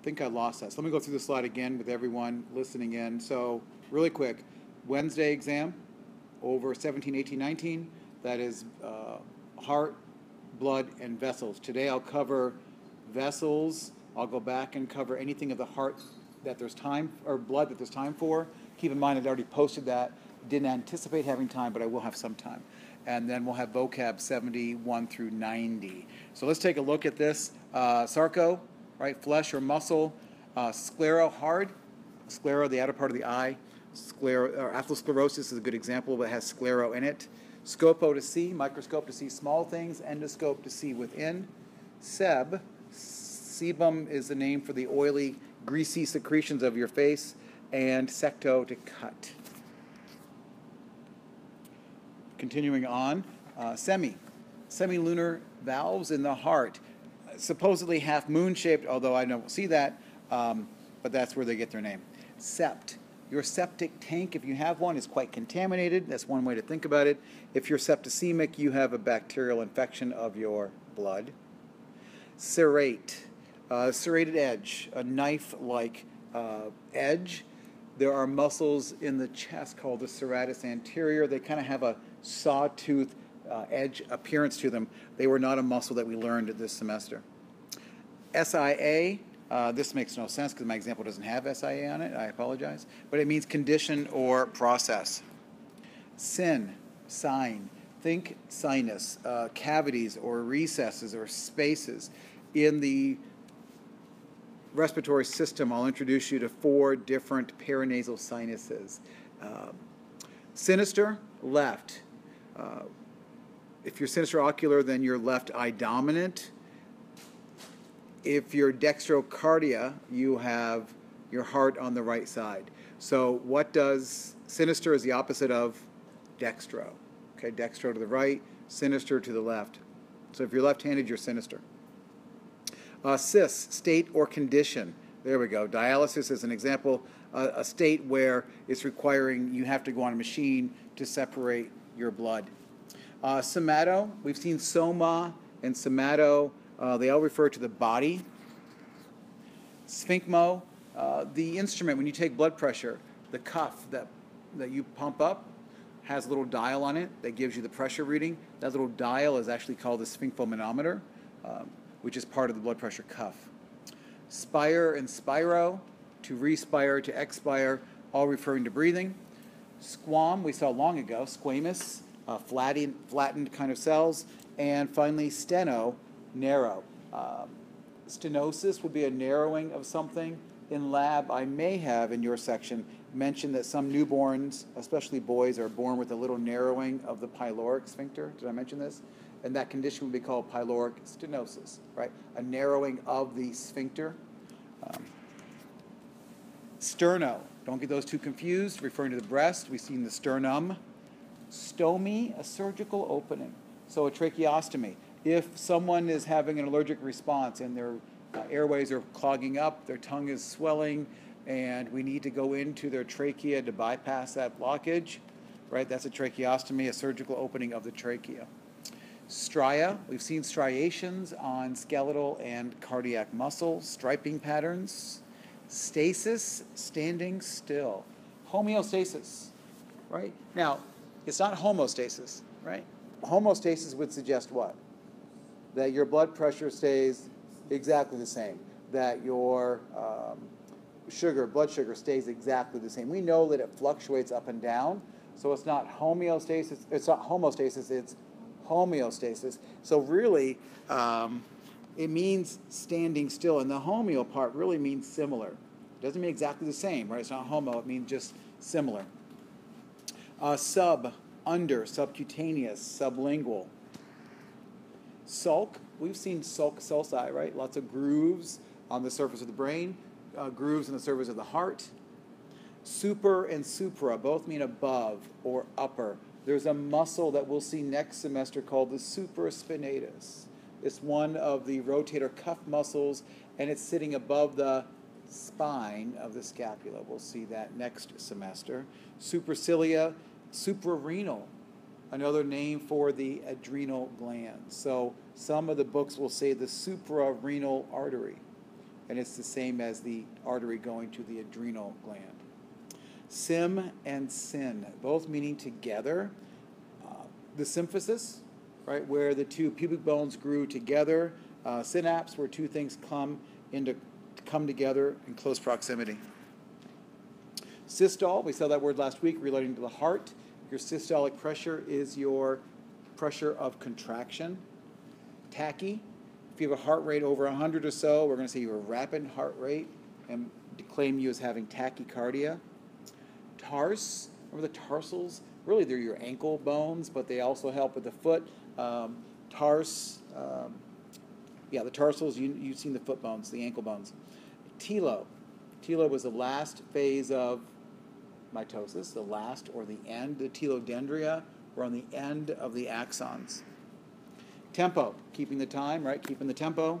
think I lost that. So let me go through the slide again with everyone listening in. So really quick, Wednesday exam over 17, 18, 19. That is heart, blood, and vessels. Today I'll cover vessels. I'll go back and cover anything of the heart that there's time, or blood that there's time for. Keep in mind I'd already posted that. Didn't anticipate having time, but I will have some time. And then we'll have vocab 71 through 90. So let's take a look at this. Sarco, right, flesh or muscle. Sclero, hard. Sclero, the outer part of the eye. Atherosclerosis is a good example, but it has sclero in it. Scopo, to see, microscope to see small things, endoscope to see within. Seb, sebum is the name for the oily, greasy secretions of your face, and secto, to cut. Continuing on, semilunar valves in the heart, supposedly half moon-shaped, although I don't see that, but that's where they get their name. Sept, your septic tank, if you have one, is quite contaminated. That's one way to think about it. If you're septicemic, you have a bacterial infection of your blood. Serrate, serrated edge, a knife-like edge. There are muscles in the chest called the serratus anterior. They kind of have a sawtooth edge appearance to them. They were not a muscle that we learned this semester. SIA, this makes no sense because my example doesn't have SIA on it. I apologize. But it means condition or process. Sin, sign. Think sinus, cavities or recesses or spaces. In the respiratory system, I'll introduce you to 4 different paranasal sinuses. Sinister, left. If you're sinister ocular, then you're left eye dominant. If you're dextrocardia, you have your heart on the right side. So what does sinister is the opposite of dextro. Okay, dextro to the right, sinister to the left. So if you're left-handed, you're sinister. Cis, state or condition. There we go. Dialysis is an example, a state where it's requiring you have to go on a machine to separate your blood. Somato, we've seen soma and somato. They all refer to the body. Sphincmo, the instrument when you take blood pressure, the cuff that you pump up has a little dial on it that gives you the pressure reading. That little dial is actually called the sphinxomanometer, which is part of the blood pressure cuff. Spire and spiro, to respire, to expire, all referring to breathing. Squam, we saw long ago, squamous, flattened kind of cells. And finally, steno, narrow. Stenosis would be a narrowing of something. In lab, I may have, in your section, mentioned that some newborns, especially boys, are born with a little narrowing of the pyloric sphincter. Did I mention this? And that condition would be called pyloric stenosis, right? A narrowing of the sphincter. Sterno, don't get those two confused, referring to the breast. We've seen the sternum. Stomy, a surgical opening. So a tracheostomy. If someone is having an allergic response and their airways are clogging up, their tongue is swelling, and we need to go into their trachea to bypass that blockage, right? That's a tracheostomy, a surgical opening of the trachea. Stria, we've seen striations on skeletal and cardiac muscle, striping patterns. Stasis, standing still. Homeostasis, right? Now, it's not homostasis, right? Homostasis would suggest what? That your blood pressure stays exactly the same, that your blood sugar stays exactly the same. We know that it fluctuates up and down, so it's not homeostasis, it's homeostasis. So really, it means standing still, and the homeo part really means similar. It doesn't mean exactly the same, right? It's not homo, it means just similar. Sub, under, subcutaneous, sublingual. Sulc, we've seen sulci, right? Lots of grooves on the surface of the brain, grooves on the surface of the heart. Super and supra both mean above or upper. There's a muscle that we'll see next semester called the supraspinatus. It's one of the rotator cuff muscles, and it's sitting above the spine of the scapula. We'll see that next semester. Supercilia, suprarenal, another name for the adrenal glands. So some of the books will say the suprarenal artery. and it's the same as the artery going to the adrenal gland. Sim and sin, both meaning together. The symphysis, right, where the two pubic bones grew together. Synapse, where two things come together in close proximity. Systole, we saw that word last week relating to the heart. Your systolic pressure is your pressure of contraction. Tachy, if you have a heart rate over 100 or so, we're going to say you have a rapid heart rate and claim you as having tachycardia. Tarse, remember the tarsals? Really, they're your ankle bones, but they also help with the foot. Tarse, the tarsals, you've seen the foot bones, the ankle bones. Telo. Telo was the last phase of mitosis, the last or the end. The telodendria were on the end of the axons. Tempo, keeping the time, right? Keeping the tempo.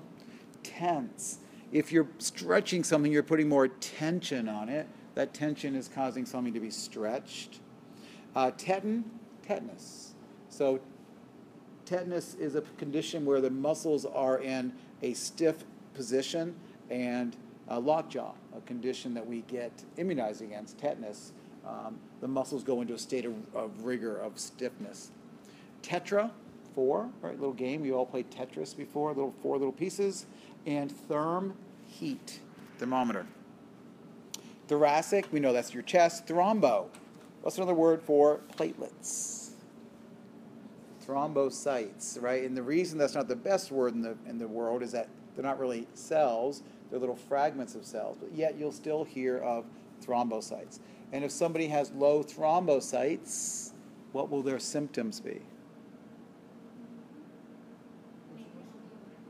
Tense. If you're stretching something, you're putting more tension on it. That tension is causing something to be stretched. Tetanus. So tetanus is a condition where the muscles are in a stiff position, and lockjaw, a condition that we get immunized against, tetanus. The muscles go into a state of rigor, of stiffness. Tetra, 4, right? Little game. You all played Tetris before, 4 little pieces. And therm, heat, thermometer. Thoracic, we know that's your chest. Thrombo, what's another word for platelets? Thrombocytes, right? And the reason that's not the best word in the world is that they're not really cells, they're little fragments of cells, but yet you'll still hear of thrombocytes. And if somebody has low thrombocytes, what will their symptoms be?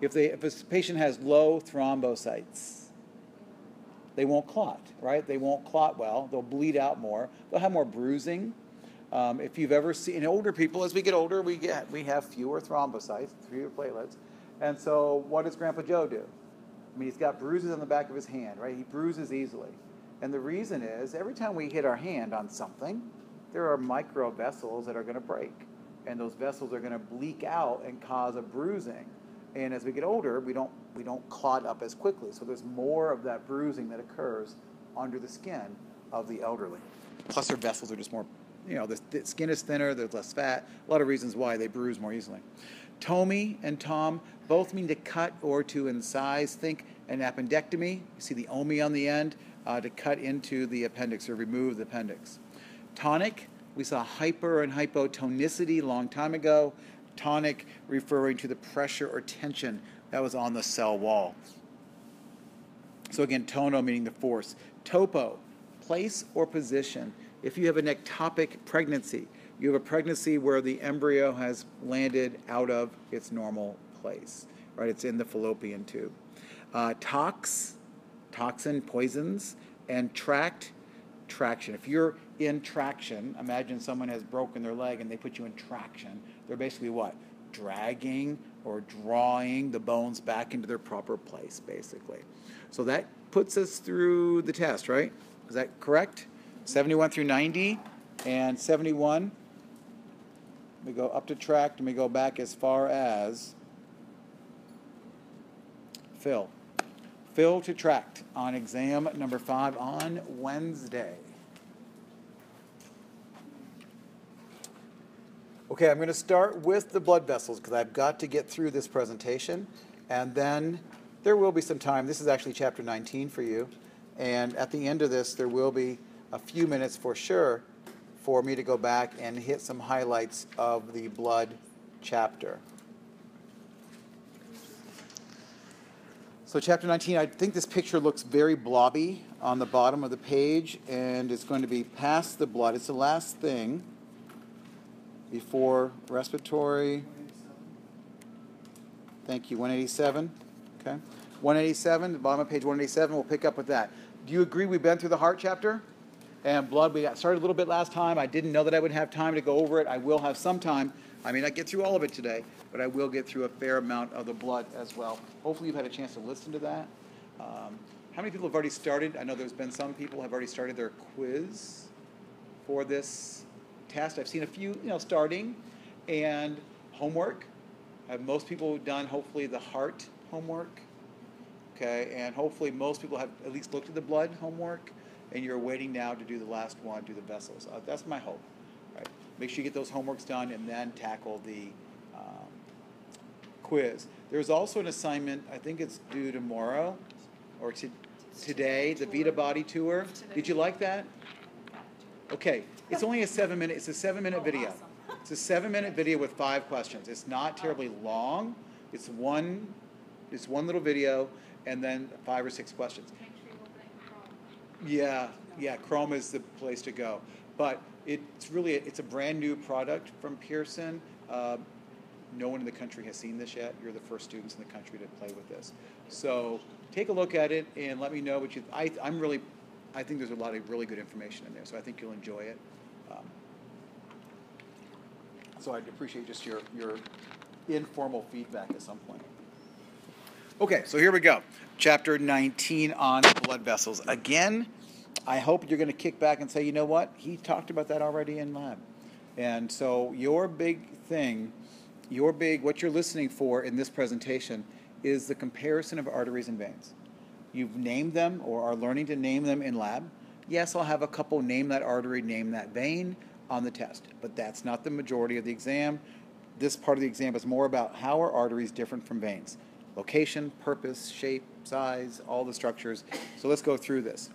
If a patient has low thrombocytes, they won't clot, right? They won't clot well. They'll bleed out more. They'll have more bruising. If you've ever seen, in older people, as we get older, we have fewer thrombocytes, fewer platelets. And so what does Grandpa Joe do? I mean, he's got bruises on the back of his hand, right? He bruises easily. And the reason is, every time we hit our hand on something, there are micro vessels that are going to break. And those vessels are going to bleak out and cause a bruising. And as we get older, we don't clot up as quickly. So there's more of that bruising that occurs under the skin of the elderly. Plus their vessels are just more, the skin is thinner, there's less fat. A lot of reasons why they bruise more easily. Tomy and tom both mean to cut or to incise. Think an appendectomy. You see the omi on the end, to cut into the appendix or remove the appendix. Tonic, we saw hyper and hypotonicity a long time ago. Tonic referring to the pressure or tension that was on the cell wall. So again, tono meaning the force. Topo, place or position. If you have an ectopic pregnancy, you have a pregnancy where the embryo has landed out of its normal place, right? It's in the fallopian tube. Toxin, poisons, and traction. If you're in traction, imagine someone has broken their leg and they put you in traction. They're basically what? Dragging or drawing the bones back into their proper place, basically. So that puts us through the test, right? Is that correct? 71 through 90 and 71. We go up to tract and we go back as far as fill. Fill to tract on exam number 5 on Wednesday. Okay, I'm going to start with the blood vessels because I've got to get through this presentation, and then there will be some time. This is actually chapter 19 for you, and at the end of this there will be a few minutes for sure for me to go back and hit some highlights of the blood chapter. So chapter 19, I think this picture looks very blobby on the bottom of the page, and it's going to be past the blood. It's the last thing before respiratory. Thank you, 187. Okay, 187, the bottom of page 187, we'll pick up with that. Do you agree we've been through the heart chapter? And blood, we got started a little bit last time. I didn't know that I would have time to go over it. I will have some time. I may not get through all of it today, but I will get through a fair amount of the blood as well. Hopefully you've had a chance to listen to that. How many people have already started? I know there's been some people who have already started their quiz for this test. I've seen a few, starting. And homework. Have most people done, hopefully, the heart homework? okay? And hopefully most people have at least looked at the blood homework, and you're waiting now to do the last one, do the vessels. That's my hope, right? Make sure you get those homeworks done and then tackle the quiz. There's also an assignment, I think it's due tomorrow, or today, the Vita Body Tour. Did you like that? Okay, it's only a 7-minute, it's a 7-minute video. Awesome. It's a 7-minute video with 5 questions. It's not terribly long. It's one little video and then 5 or 6 questions. Make sure you open it in Chrome. Yeah, Chrome is the place to go. But it's a brand new product from Pearson. No one in the country has seen this yet. You're the first students in the country to play with this. So take a look at it and let me know what you. I think there's a lot of really good information in there. So I think you'll enjoy it. So I'd appreciate just your informal feedback at some point. Okay, so here we go. Chapter 19 on blood vessels. Again, I hope you're going to kick back and say, you know what? He talked about that already in lab. And so your big thing, what you're listening for in this presentation is the comparison of arteries and veins. You've named them or are learning to name them in lab. Yes, I'll have a couple name that artery, name that vein on the test, but that's not the majority of the exam. This part of the exam is more about how are arteries different from veins. Location, purpose, shape, size, all the structures. So let's go through this.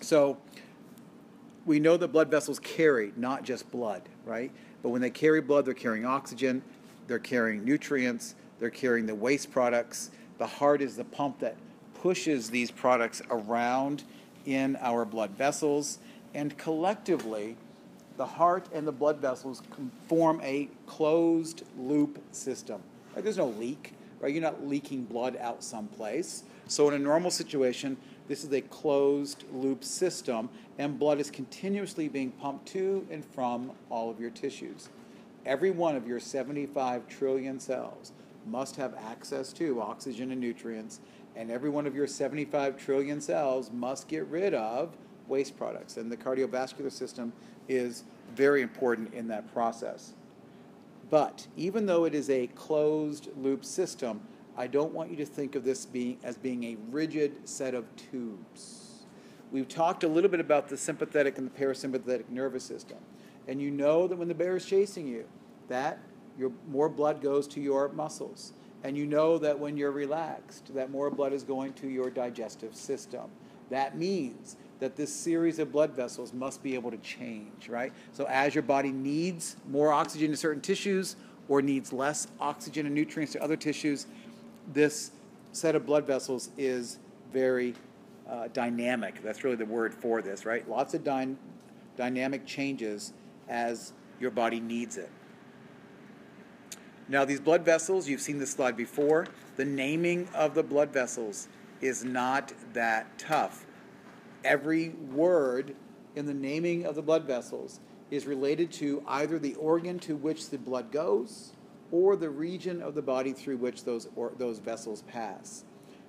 So we know that blood vessels carry not just blood, right? But when they carry blood, they're carrying oxygen, they're carrying nutrients, they're carrying the waste products. The heart is the pump that pushes these products around in our blood vessels. And collectively, the heart and the blood vessels form a closed loop system. Right? There's no leak, right? You're not leaking blood out someplace. So in a normal situation, this is a closed loop system, and blood is continuously being pumped to and from all of your tissues. Every one of your 75 trillion cells must have access to oxygen and nutrients, and every one of your 75 trillion cells must get rid of waste products. And the cardiovascular system is very important in that process. But even though it is a closed loop system, I don't want you to think of this as being a rigid set of tubes. We've talked a little bit about the sympathetic and the parasympathetic nervous system. And you know that when the bear is chasing you, that more blood goes to your muscles. And you know that when you're relaxed, that more blood is going to your digestive system. That means that this series of blood vessels must be able to change, right? So as your body needs more oxygen to certain tissues or needs less oxygen and nutrients to other tissues, this set of blood vessels is very dynamic. That's really the word for this, right? Lots of dynamic changes as your body needs it. Now, these blood vessels, you've seen this slide before. The naming of the blood vessels is not that tough. Every word in the naming of the blood vessels is related to either the organ to which the blood goes or the region of the body through which those vessels pass.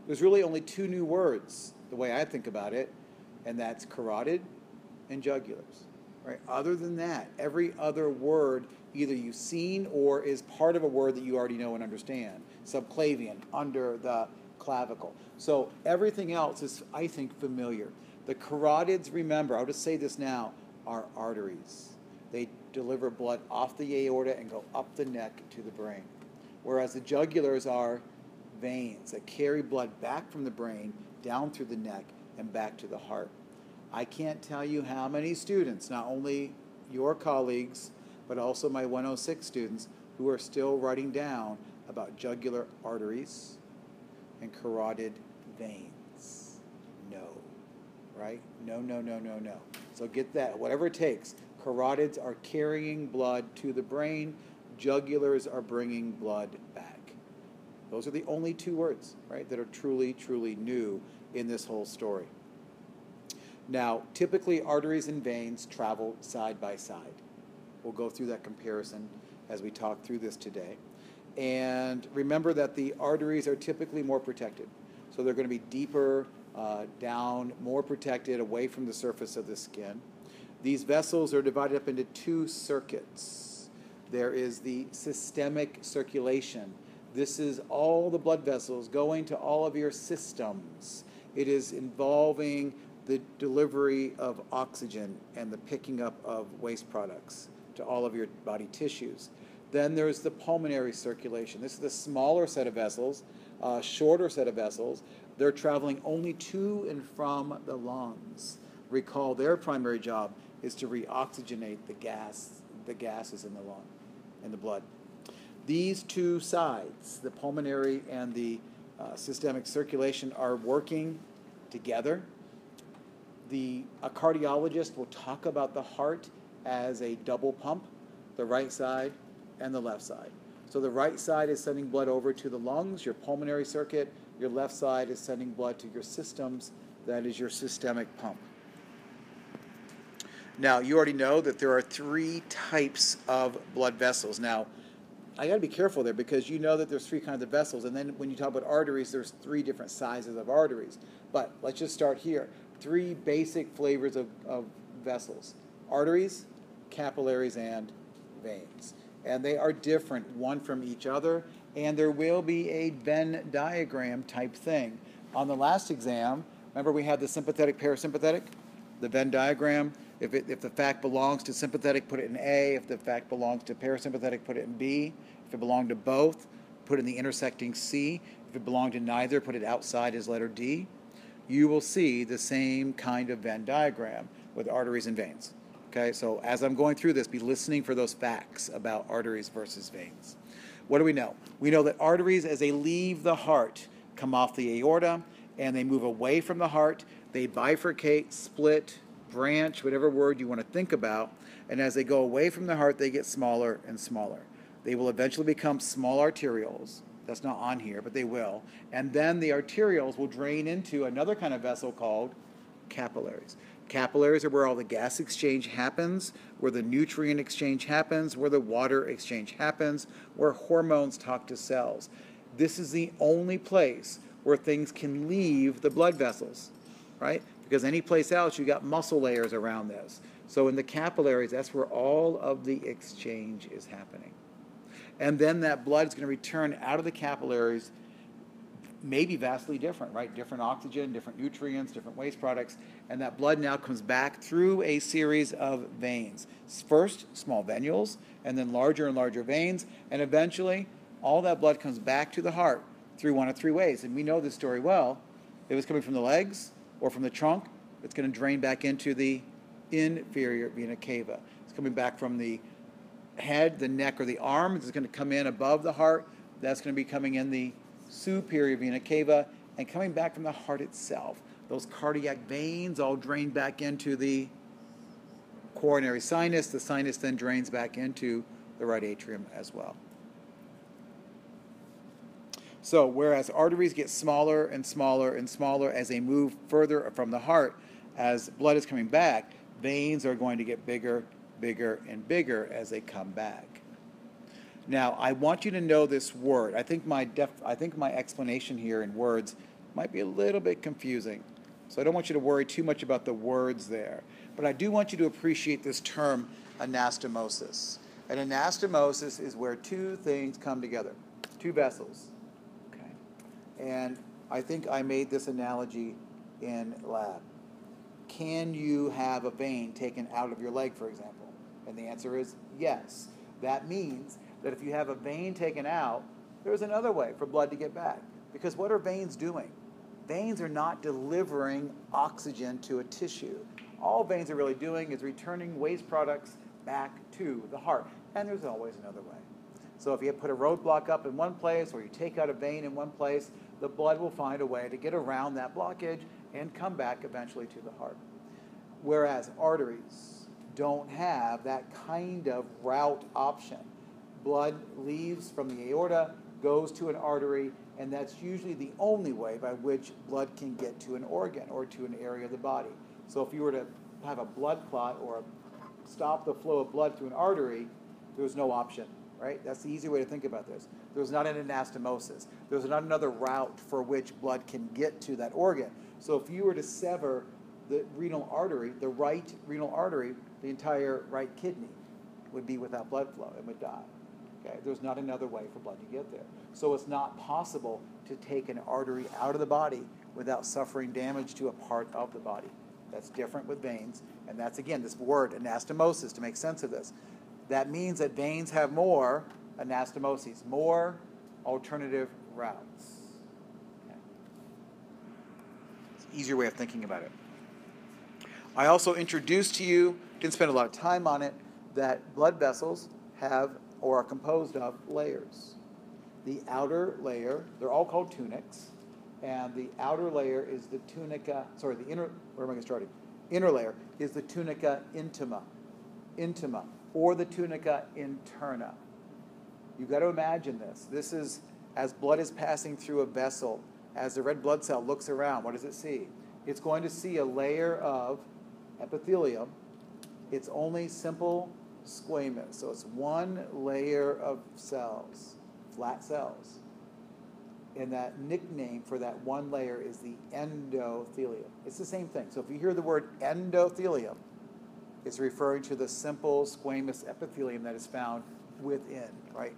There's really only 2 new words, the way I think about it, and that's carotid and jugulars. Right? Other than that, every other word either you've seen or is part of a word that you already know and understand. Subclavian, under the clavicle. So everything else is, I think, familiar. The carotids, remember, I'll just say this now, are arteries. They deliver blood off the aorta and go up the neck to the brain. Whereas the jugulars are veins that carry blood back from the brain down through the neck and back to the heart. I can't tell you how many students, not only your colleagues, but also my 106 students, who are still writing down about jugular arteries and carotid veins. No. Right? No. So get that. Whatever it takes. Carotids are carrying blood to the brain. Jugulars are bringing blood back. Those are the only 2 words, right, that are truly, truly new in this whole story. Now, typically arteries and veins travel side by side. We'll go through that comparison as we talk through this today. And remember that the arteries are typically more protected. So they're going to be deeper down, more protected, away from the surface of the skin. These vessels are divided up into 2 circuits. There is the systemic circulation This is all the blood vessels going to all of your systems. It is involving the delivery of oxygen and the picking up of waste products to all of your body tissues. Then there's the pulmonary circulation. This is the smaller set of vessels, shorter set of vessels. They're traveling only to and from the lungs. Recall their primary job is to reoxygenate the gases in the lung, in the blood. These two sides, the pulmonary and the systemic circulation, are working together. A cardiologist will talk about the heart as a double pump, the right side and the left side. So the right side is sending blood over to the lungs, your pulmonary circuit. Your left side is sending blood to your systems. That is your systemic pump. Now, you already know that there are 3 types of blood vessels. Now, I got to be careful there because you know that there's 3 kinds of vessels. And then when you talk about arteries, there's 3 different sizes of arteries. But let's just start here. 3 basic flavors of vessels: arteries, capillaries, and veins. And they are different one from each other, and there will be a Venn diagram type thing. On the last exam, remember we had the sympathetic, parasympathetic? The Venn diagram, if the fact belongs to sympathetic, put it in A. If the fact belongs to parasympathetic, put it in B. If it belonged to both, put it in the intersecting C. If it belonged to neither, put it outside as letter D. You will see the same kind of Venn diagram with arteries and veins. Okay, so as I'm going through this, be listening for those facts about arteries versus veins. What do we know? We know that arteries, as they leave the heart, come off the aorta, and they move away from the heart. They bifurcate, split, branch, whatever word you want to think about. And as they go away from the heart, they get smaller and smaller. They will eventually become small arterioles. That's not on here, but they will. And then the arterioles will drain into another kind of vessel called capillaries. Capillaries are where all the gas exchange happens, where the nutrient exchange happens, where the water exchange happens, where hormones talk to cells. This is the only place where things can leave the blood vessels, right? Because any place else, you got muscle layers around this. So in the capillaries, that's where all of the exchange is happening. And then that blood is going to return out of the capillaries, maybe vastly different, right? Different oxygen, different nutrients, different waste products. And that blood now comes back through a series of veins. First, small venules, and then larger and larger veins. And eventually, all that blood comes back to the heart through one of 3 ways. And we know this story well. If it was coming from the legs or from the trunk, it's going to drain back into the inferior vena cava. It's coming back from the head, the neck, or the arm. It's going to come in above the heart. That's going to be coming in the superior vena cava and coming back from the heart itself. Those cardiac veins all drain back into the coronary sinus. The sinus then drains back into the right atrium as well. So whereas arteries get smaller and smaller and smaller as they move further from the heart, as blood is coming back, veins are going to get bigger, bigger, and bigger as they come back. Now, I want you to know this word. I think my explanation here in words might be a little bit confusing. So I don't want you to worry too much about the words there. But I do want you to appreciate this term, anastomosis. An anastomosis is where 2 things come together, 2 vessels. Okay. And I think I made this analogy in lab. Can you have a vein taken out of your leg, for example? And the answer is yes. That means that if you have a vein taken out, there's another way for blood to get back. Because what are veins doing? Veins are not delivering oxygen to a tissue. All veins are really doing is returning waste products back to the heart. And there's always another way. So if you put a roadblock up in one place or you take out a vein in one place, the blood will find a way to get around that blockage and come back eventually to the heart. Whereas arteries don't have that kind of route option. Blood leaves from the aorta, goes to an artery, and that's usually the only way by which blood can get to an organ or to an area of the body. So if you were to have a blood clot or stop the flow of blood through an artery, there's no option, right? That's the easy way to think about this. There's not an anastomosis. There's not another route for which blood can get to that organ. So if you were to sever the renal artery, the right renal artery, the entire right kidney would be without blood flow and would die. Okay? There's not another way for blood to get there. So it's not possible to take an artery out of the body without suffering damage to a part of the body. That's different with veins. And that's, again, this word, anastomosis, to make sense of this. That means that veins have more anastomoses, more alternative routes. Okay. It's an easier way of thinking about it. I also introduced to you, didn't spend a lot of time on it, that blood vessels have or are composed of layers. The outer layer, they're all called tunics, and the outer layer is the tunica, sorry, the inner, where am I going to start? Inner layer is the tunica intima, or the tunica interna. You've got to imagine this. This is, as blood is passing through a vessel, as the red blood cell looks around, what does it see? It's going to see a layer of epithelium. It's only simple squamous, so it's one layer of cells, flat cells. And that nickname for that one layer is the endothelium. It's the same thing. So if you hear the word endothelium, it's referring to the simple squamous epithelium that is found within, right?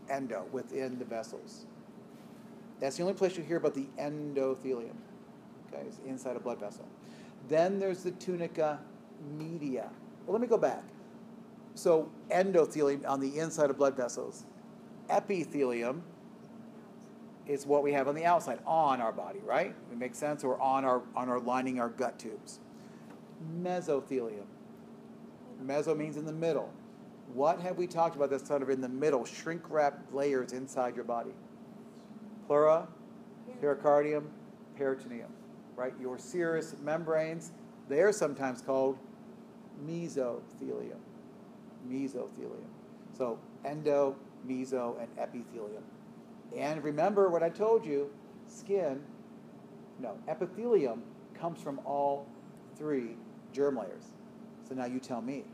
Endo, within the vessels. That's the only place you hear about the endothelium. Okay, it's inside a blood vessel. Then there's the tunica media. Well, let me go back. So endothelium on the inside of blood vessels. Epithelium is what we have on the outside, on our body, right? It makes sense? Or on our lining our gut tubes. Mesothelium. Meso means in the middle. What have we talked about that's sort of in the middle, shrink-wrapped layers inside your body? Pleura, pericardium, peritoneum, right? Your serous membranes, they're sometimes called mesothelium. Mesothelium. So endo, meso, and epithelium. And remember what I told you, epithelium comes from all three germ layers. So now you tell me.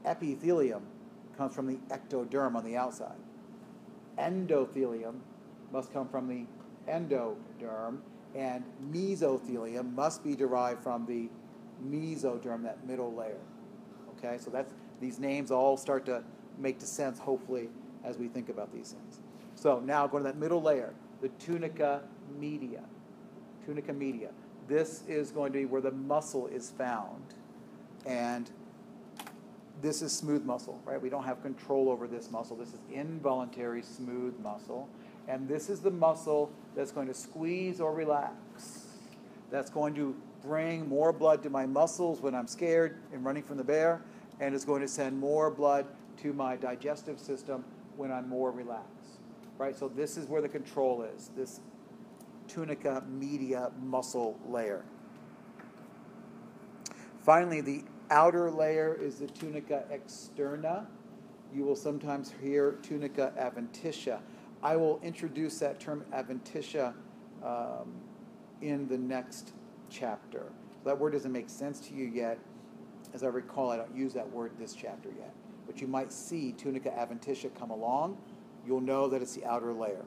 Epithelium comes from the ectoderm on the outside. Endothelium must come from the endoderm, and mesothelium must be derived from the mesoderm, that middle layer. Okay, so that's, these names all start to make sense, hopefully, as we think about these things. So now going to that middle layer, the tunica media. Tunica media. This is going to be where the muscle is found. And this is smooth muscle, right? We don't have control over this muscle. This is involuntary smooth muscle. And this is the muscle that's going to squeeze or relax. That's going to bring more blood to my muscles when I'm scared and running from the bear. And it's going to send more blood to my digestive system when I'm more relaxed. Right? So this is where the control is, this tunica media muscle layer. Finally, the outer layer is the tunica externa. You will sometimes hear tunica adventitia. I will introduce that term adventitia in the next chapter. That word doesn't make sense to you yet. As I recall, I don't use that word this chapter yet. But you might see tunica adventitia come along. You'll know that it's the outer layer.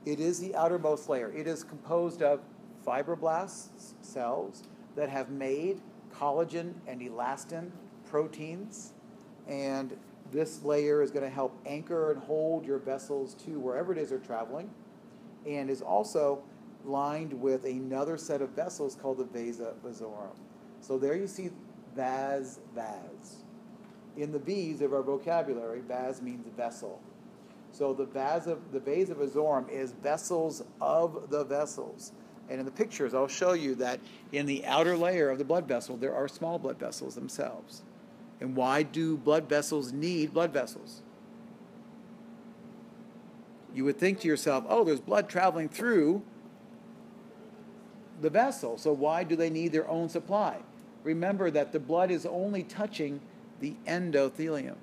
It is the outermost layer. It is composed of fibroblasts, cells, that have made collagen and elastin proteins. And this layer is going to help anchor and hold your vessels to wherever it is they're traveling, and is also lined with another set of vessels called the vasa vasorum. So there you see vas. In the V's of our vocabulary, vas means vessel. So the vasa vasorum is vessels of the vessels. And in the pictures, I'll show you that in the outer layer of the blood vessel, there are small blood vessels themselves. And why do blood vessels need blood vessels? You would think to yourself, oh, there's blood traveling through the vessel, so why do they need their own supply? Remember that the blood is only touching the endothelium.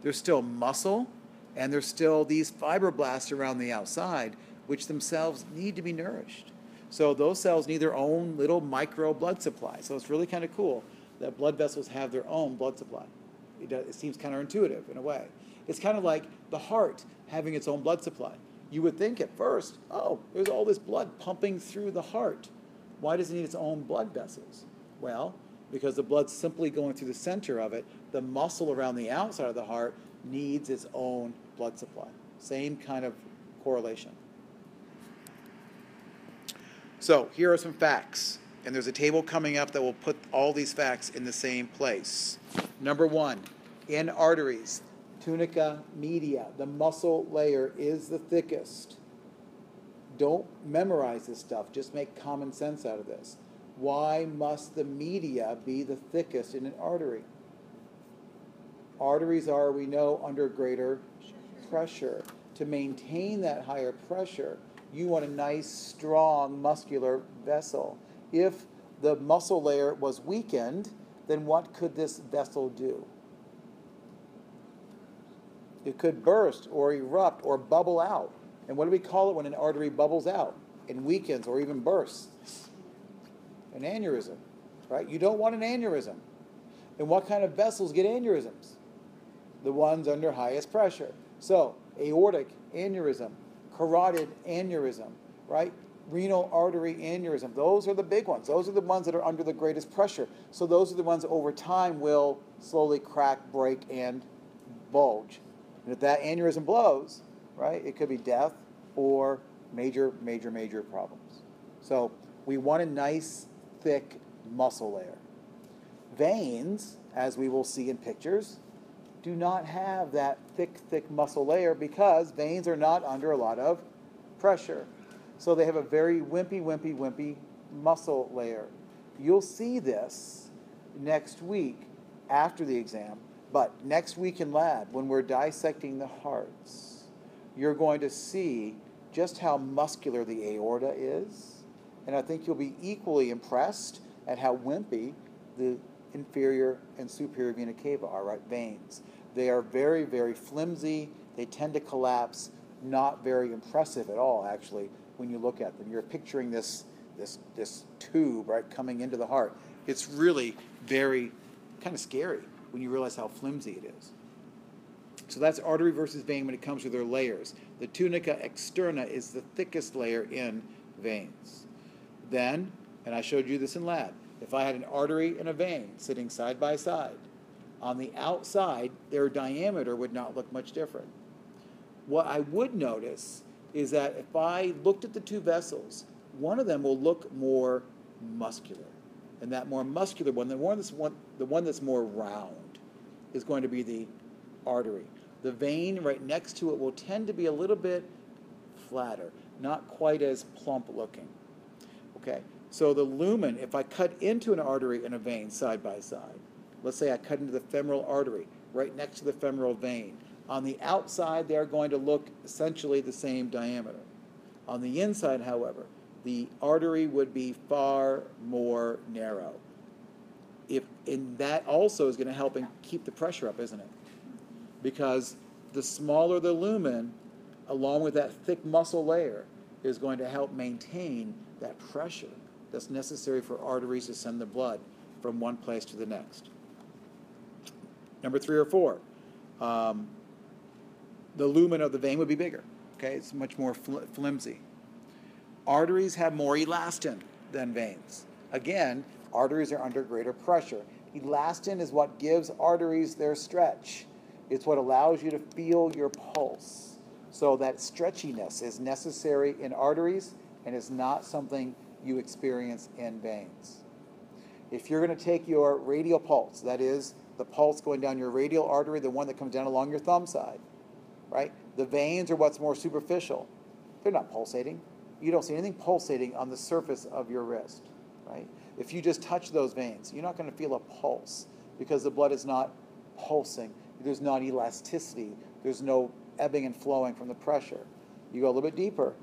There's still muscle, and there's still these fibroblasts around the outside, which themselves need to be nourished. So those cells need their own little micro blood supply. So it's really kind of cool that blood vessels have their own blood supply. It seems counterintuitive in a way. It's kind of like the heart having its own blood supply. You would think at first, oh, there's all this blood pumping through the heart. Why does it need its own blood vessels? Well, because the blood's simply going through the center of it. The muscle around the outside of the heart needs its own blood supply. Same kind of correlation. So here are some facts. And there's a table coming up that will put all these facts in the same place. Number 1, in arteries, tunica media, the muscle layer is the thickest. Don't memorize this stuff. Just make common sense out of this. Why must the media be the thickest in an artery? Arteries are, we know, under greater pressure. To maintain that higher pressure, you want a nice, strong, muscular vessel. If the muscle layer was weakened, then what could this vessel do? It could burst or erupt or bubble out. And what do we call it when an artery bubbles out and weakens or even bursts? An aneurysm, right? You don't want an aneurysm. And what kind of vessels get aneurysms? The ones under highest pressure. So, aortic aneurysm, carotid aneurysm, right? Renal artery aneurysm. Those are the big ones. Those are the ones that are under the greatest pressure. So those are the ones that over time will slowly crack, break, and bulge. And if that aneurysm blows, right, it could be death or major, major, major problems. So we want a nice, thick muscle layer. Veins, as we will see in pictures, do not have that thick muscle layer because veins are not under a lot of pressure. So they have a very wimpy muscle layer. You'll see this next week after the exam, but next week in lab, when we're dissecting the hearts, you're going to see just how muscular the aorta is, and I think you'll be equally impressed at how wimpy the inferior and superior vena cava are, right? Veins. They are very, very flimsy. They tend to collapse. Not very impressive at all, actually, when you look at them. You're picturing this tube, right, coming into the heart. It's really very kind of scary when you realize how flimsy it is. So that's artery versus vein when it comes to their layers. The tunica externa is the thickest layer in veins. Then, and I showed you this in lab, if I had an artery and a vein sitting side by side, on the outside, their diameter would not look much different. What I would notice is that if I looked at the two vessels, one of them will look more muscular. And that more muscular one, the one that's more round, is going to be the artery. The vein right next to it will tend to be a little bit flatter, not quite as plump looking. Okay, so the lumen, if I cut into an artery and a vein side by side, let's say I cut into the femoral artery right next to the femoral vein. On the outside, they are going to look essentially the same diameter. On the inside, however, the artery would be far more narrow. And that also is going to help keep the pressure up, isn't it? Because the smaller the lumen, along with that thick muscle layer, is going to help maintain that pressure that's necessary for arteries to send the blood from one place to the next. Number 3 or 4. The lumen of the vein would be bigger. Okay, it's much more flimsy. Arteries have more elastin than veins. Again, arteries are under greater pressure. Elastin is what gives arteries their stretch. It's what allows you to feel your pulse. So that stretchiness is necessary in arteries and is not something you experience in veins. If you're going to take your radial pulse, that is the pulse going down your radial artery, the one that comes down along your thumb side, right? The veins are what's more superficial. They're not pulsating. You don't see anything pulsating on the surface of your wrist, right? If you just touch those veins, you're not going to feel a pulse because the blood is not pulsing. There's not elasticity. There's no ebbing and flowing from the pressure. You go a little bit deeper,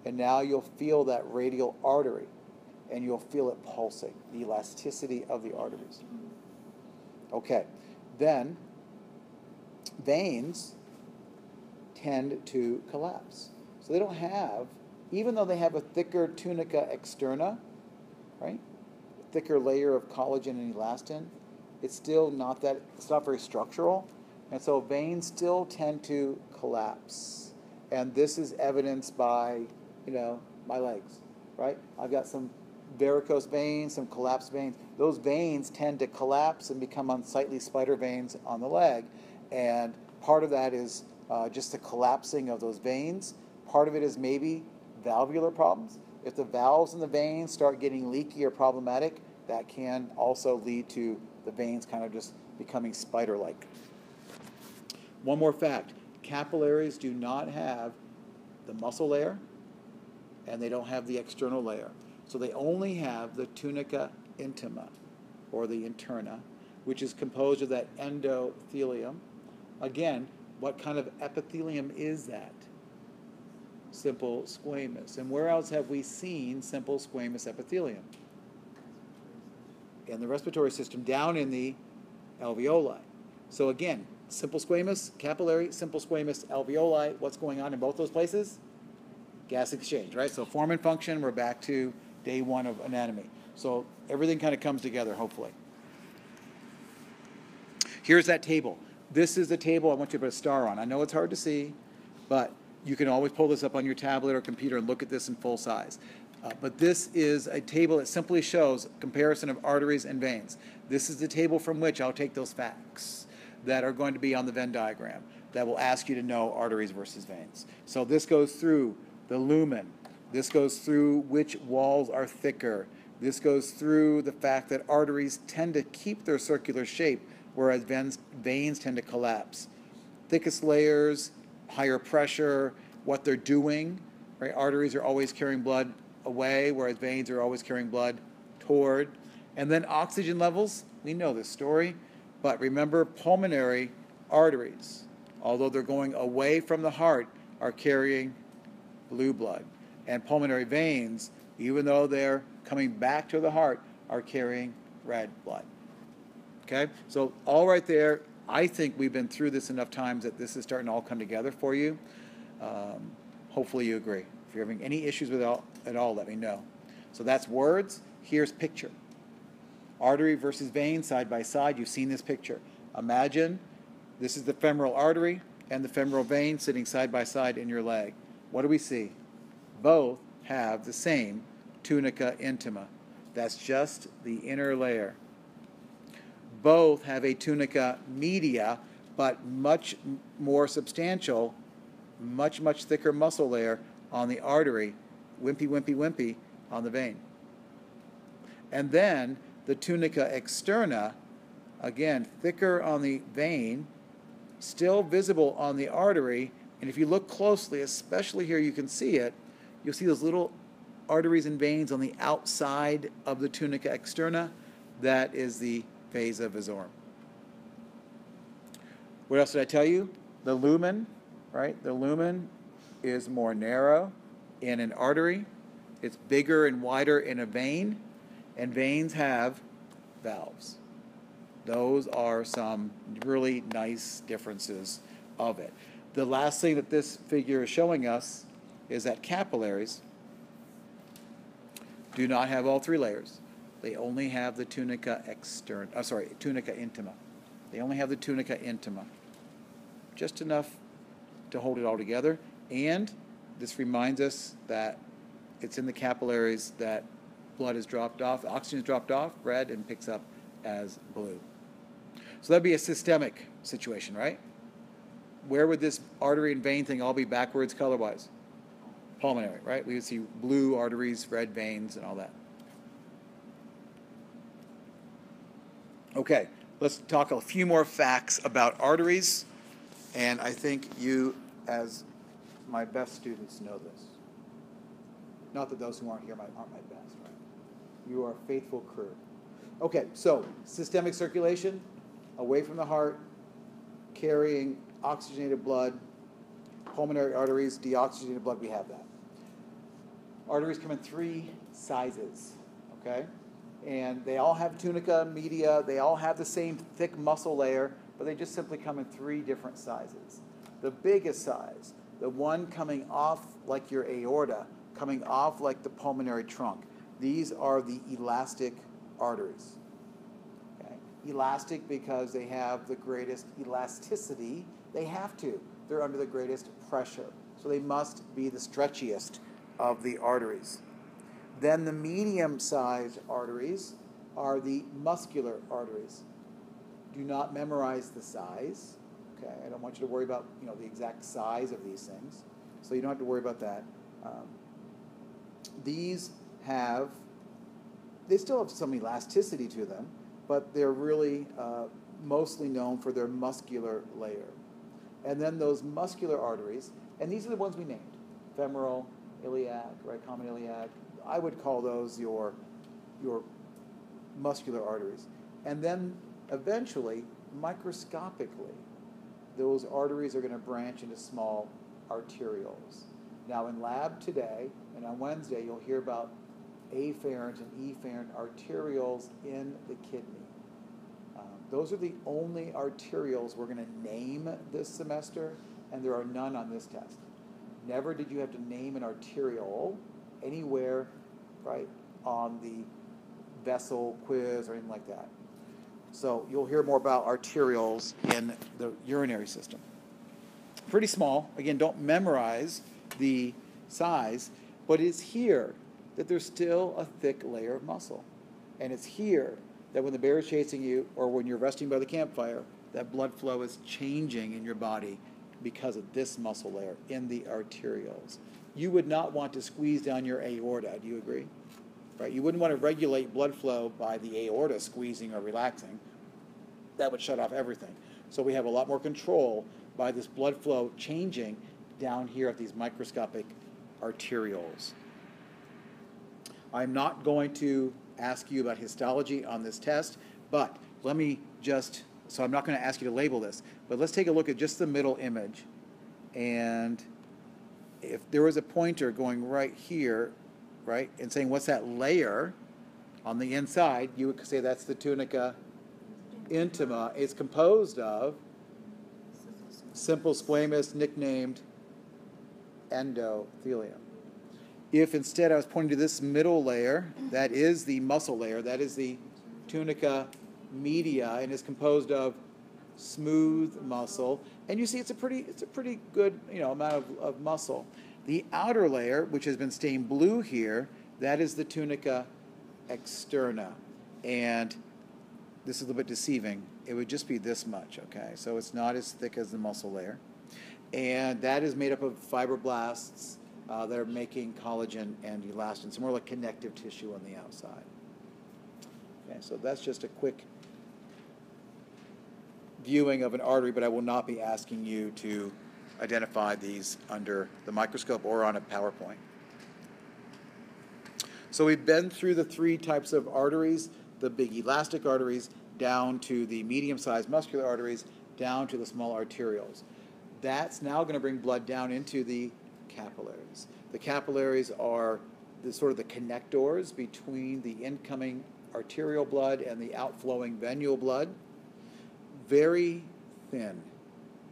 and now you'll feel that radial artery, and you'll feel it pulsing, the elasticity of the arteries. Okay, then veins tend to collapse. So they don't have, even though they have a thicker tunica externa, right? A thicker layer of collagen and elastin, it's still not that, it's not very structural. And so veins still tend to collapse. And this is evidenced by, my legs, right? I've got some varicose veins, some collapsed veins. Those veins tend to collapse and become unsightly spider veins on the leg. And Part of that is just the collapsing of those veins. Part of it is maybe valvular problems. If the valves in the veins start getting leaky or problematic, that can also lead to the veins kind of just becoming spider-like. One more fact, capillaries do not have the muscle layer, and they don't have the external layer. So they only have the tunica intima, or the interna, which is composed of that endothelium. Again, what kind of epithelium is that? Simple squamous. And where else have we seen simple squamous epithelium? In the respiratory system, down in the alveoli. So again, simple squamous, capillary, simple squamous, alveoli. What's going on in both those places? Gas exchange, right? So form and function, we're back to day one of anatomy. So everything kind of comes together, hopefully. Here's that table. This is the table I want you to put a star on. I know it's hard to see, but you can always pull this up on your tablet or computer and look at this in full size. But this is a table that simply shows comparison of arteries and veins. This is the table from which I'll take those facts that are going to be on the Venn diagram that will ask you to know arteries versus veins. So this goes through the lumen. This goes through which walls are thicker. This goes through the fact that arteries tend to keep their circular shape, whereas veins tend to collapse. Thickest layers, higher pressure, what they're doing, right? Arteries are always carrying blood away, whereas veins are always carrying blood toward. And then oxygen levels, we know this story, but remember pulmonary arteries, although they're going away from the heart, are carrying blue blood. And pulmonary veins, even though they're coming back to the heart, are carrying red blood. Okay? So all right there, I think we've been through this enough times that this is starting to all come together for you. Hopefully you agree. If you're having any issues with it at all, let me know. So that's words. Here's picture. Artery versus vein side by side. You've seen this picture. Imagine this is the femoral artery and the femoral vein sitting side by side in your leg. What do we see? Both have the same tunica intima. That's just the inner layer. Both have a tunica media, but much more substantial, much thicker muscle layer on the artery, wimpy on the vein. And then the tunica externa, again, thicker on the vein, still visible on the artery, and if you look closely, especially here, you can see it, you'll see those little arteries and veins on the outside of the tunica externa. That is the vasa vasorum. What else did I tell you? The lumen, right? The lumen is more narrow in an artery. It's bigger and wider in a vein, and veins have valves. Those are some really nice differences of it. The last thing that this figure is showing us is that capillaries do not have all three layers. They only have the tunica tunica intima. They only have the tunica intima. Just enough to hold it all together. And this reminds us that it's in the capillaries that blood is dropped off, oxygen is dropped off, red, and picks up as blue. So that'd be a systemic situation, right? Where would this artery and vein thing all be backwards color-wise? Pulmonary, right? We would see blue arteries, red veins, and all that. Okay, let's talk a few more facts about arteries, and I think you, as my best students, know this. Not that those who aren't here aren't my best, right? You are a faithful crew. Okay, so systemic circulation, away from the heart, carrying oxygenated blood, pulmonary arteries, deoxygenated blood, we have that. Arteries come in three sizes, okay? And they all have tunica media, they all have the same thick muscle layer, but they just simply come in three different sizes. The biggest size, the one coming off like your aorta, coming off like the pulmonary trunk, these are the elastic arteries. Okay? Elastic because they have the greatest elasticity. They have to. They're under the greatest pressure. So they must be the stretchiest of the arteries. Then the medium-sized arteries are the muscular arteries. Do not memorize the size, Okay, I don't want you to worry about, the exact size of these things. So you don't have to worry about that. These they still have some elasticity to them, but they're really mostly known for their muscular layer. And then those muscular arteries, and these are the ones we named: femoral, iliac, right, common iliac. I would call those your muscular arteries. And then eventually, microscopically, those arteries are going to branch into small arterioles. Now in lab today, and on Wednesday, you'll hear about afferent and efferent arterioles in the kidney. Those are the only arterioles we're going to name this semester, and there are none on this test. Never did you have to name an arteriole anywhere, right, on the vessel quiz or anything like that. So you'll hear more about arterioles in the urinary system. Pretty small. Again, don't memorize the size, but it's here that there's still a thick layer of muscle. And it's here that when the bear is chasing you or when you're resting by the campfire, that blood flow is changing in your body because of this muscle layer in the arterioles. You would not want to squeeze down your aorta. Do you agree? Right? You wouldn't want to regulate blood flow by the aorta squeezing or relaxing. That would shut off everything. So we have a lot more control by this blood flow changing down here at these microscopic arterioles. I'm not going to ask you about histology on this test, but let me just, so I'm not going to ask you to label this, but let's take a look at just the middle image. And if there was a pointer going right here, right, and saying what's that layer on the inside, you would say that's the tunica intima. It's composed of simple squamous, nicknamed endothelium. If instead I was pointing to this middle layer, that is the muscle layer, that is the tunica media, and is composed of smooth muscle. And you see it's a pretty good amount of muscle. The outer layer, which has been stained blue here, that is the tunica externa. And this is a little bit deceiving. It would just be this much, okay? So it's not as thick as the muscle layer. And that is made up of fibroblasts that are making collagen and elastin. It's more like connective tissue on the outside. Okay, so that's just a quick viewing of an artery, but I will not be asking you to identify these under the microscope or on a PowerPoint. So we've been through the three types of arteries, the big elastic arteries, down to the medium-sized muscular arteries, down to the small arterioles. That's now going to bring blood down into the capillaries. The capillaries are the connectors between the incoming arterial blood and the outflowing venule blood. Very thin,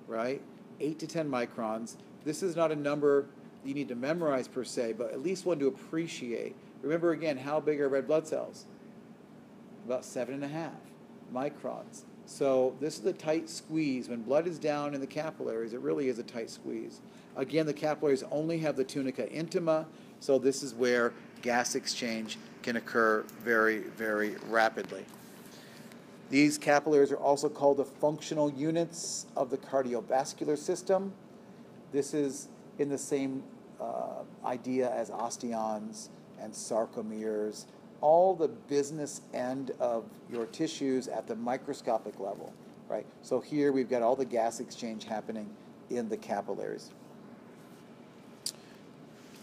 right? 8 to 10 microns. This is not a number you need to memorize per se, but at least one to appreciate. Remember again, how big are red blood cells? About 7.5 microns. So this is a tight squeeze. When blood is down in the capillaries, it really is a tight squeeze. Again, the capillaries only have the tunica intima, so this is where gas exchange can occur very, very rapidly. These capillaries are also called the functional units of the cardiovascular system. This is in the same idea as osteons and sarcomeres, all the business end of your tissues at the microscopic level, right? So here we've got all the gas exchange happening in the capillaries.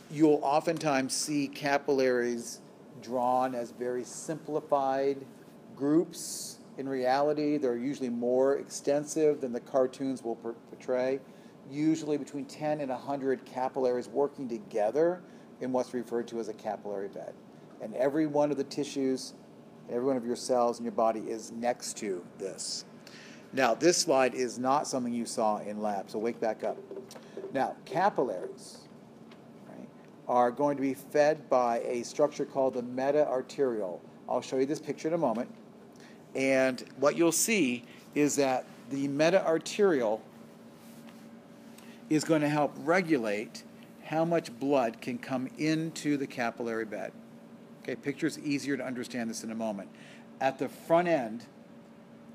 You'll oftentimes see capillaries drawn as very simplified groups. In reality, they're usually more extensive than the cartoons will portray. Usually between 10 and 100 capillaries working together in what's referred to as a capillary bed. And every one of the tissues, every one of your cells in your body is next to this. Now, this slide is not something you saw in lab, so wake back up. Now, capillaries, right, are going to be fed by a structure called the meta-arteriole. I'll show you this picture in a moment. And what you'll see is that the meta-arteriole is going to help regulate how much blood can come into the capillary bed. Okay, picture's easier to understand this in a moment. At the front end,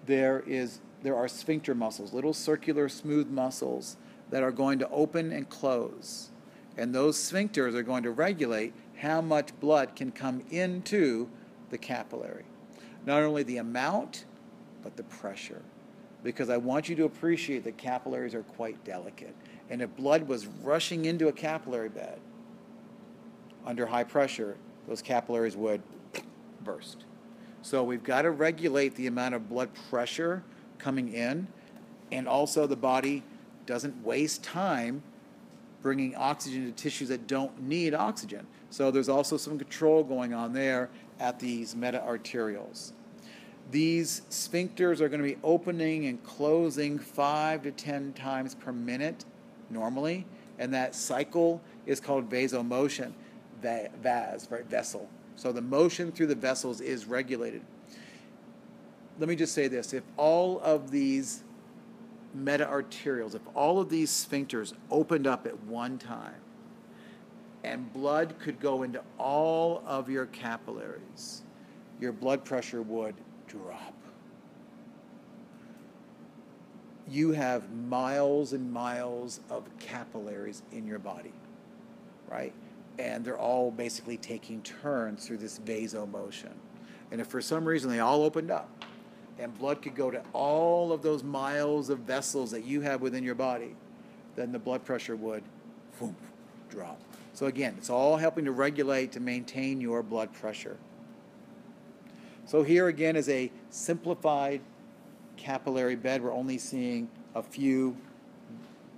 there is there are sphincter muscles, little circular smooth muscles that are going to open and close. And those sphincters are going to regulate how much blood can come into the capillary. Not only the amount, but the pressure. Because I want you to appreciate that capillaries are quite delicate. And if blood was rushing into a capillary bed under high pressure, those capillaries would burst. So we've got to regulate the amount of blood pressure coming in, and also the body doesn't waste time bringing oxygen to tissues that don't need oxygen. So there's also some control going on there at these meta-arterioles. These sphincters are going to be opening and closing 5 to 10 times per minute normally, and that cycle is called vasomotion, vas, right, vessel. So the motion through the vessels is regulated. Let me just say this, if all of these meta-arterioles, if all of these sphincters opened up at one time, and blood could go into all of your capillaries, your blood pressure would drop. You have miles and miles of capillaries in your body, right? And they're all basically taking turns through this vasomotion. And if for some reason they all opened up and blood could go to all of those miles of vessels that you have within your body, then the blood pressure would drop. So again, it's all helping to regulate, to maintain your blood pressure. So here again is a simplified capillary bed. We're only seeing a few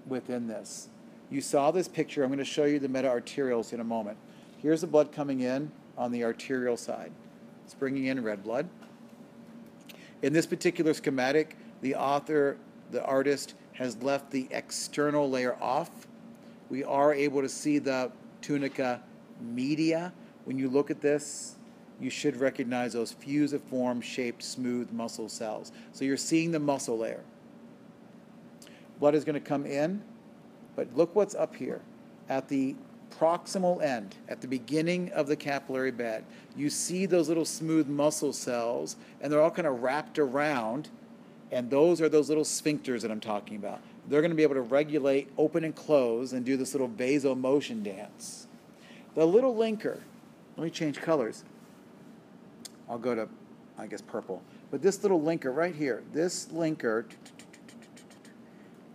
within this. You saw this picture. I'm going to show you the meta-arterioles in a moment. Here's the blood coming in on the arterial side. It's bringing in red blood. In this particular schematic, the author, the artist, has left the external layer off. We are able to see the tunica media. When you look at this, you should recognize those fusiform shaped smooth muscle cells. So you're seeing the muscle layer. Blood is going to come in, but look what's up here. At the proximal end, at the beginning of the capillary bed, you see those little smooth muscle cells, and they're all kind of wrapped around, and those are those little sphincters that I'm talking about. They're going to be able to regulate, open and close, and do this little vasomotion dance. The little linker, let me change colors. I'll go to, I guess, purple. But this little linker right here, this linker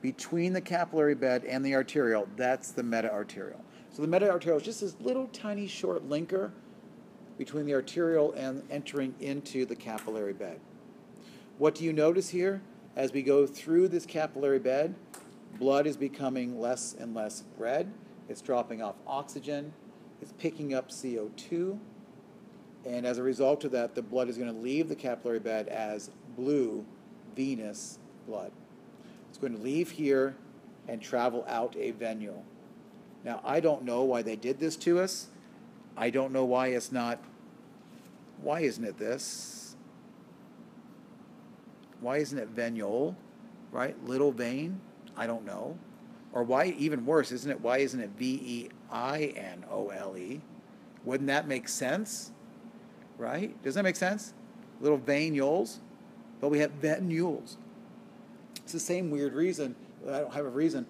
between the capillary bed and the arteriole, that's the meta-arteriole. So the meta-arteriole is just this little tiny short linker between the arteriole and entering into the capillary bed. What do you notice here? As we go through this capillary bed, blood is becoming less and less red. It's dropping off oxygen. It's picking up CO2. And as a result of that, the blood is going to leave the capillary bed as blue venous blood. It's going to leave here and travel out a venule. Now, I don't know why they did this to us. I don't know why it's not. Why isn't it this? Why isn't it venule, right? Little vein? I don't know. Or why, even worse, isn't it? Why isn't it V-E-I-N-O-L-E? Wouldn't that make sense? Right? Doesn't that make sense? Little venules, but we have venules. It's the same weird reason. I don't have a reason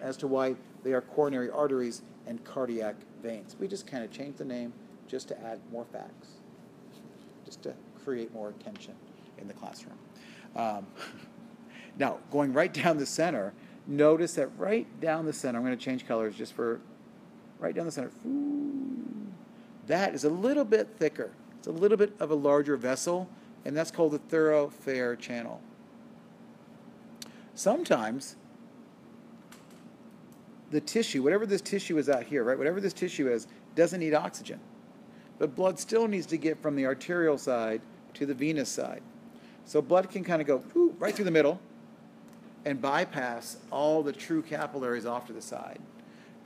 as to why they are coronary arteries and cardiac veins. We just kind of changed the name just to add more facts, just to create more attention in the classroom. Now, going right down the center, notice that right down the center, I'm going to change colors just for right down the center. That is a little bit thicker. It's a little bit of a larger vessel, and that's called the thoroughfare channel. Sometimes the tissue, whatever this tissue is out here, right, whatever this tissue is, doesn't need oxygen. But blood still needs to get from the arterial side to the venous side. So blood can kind of go right through the middle and bypass all the true capillaries off to the side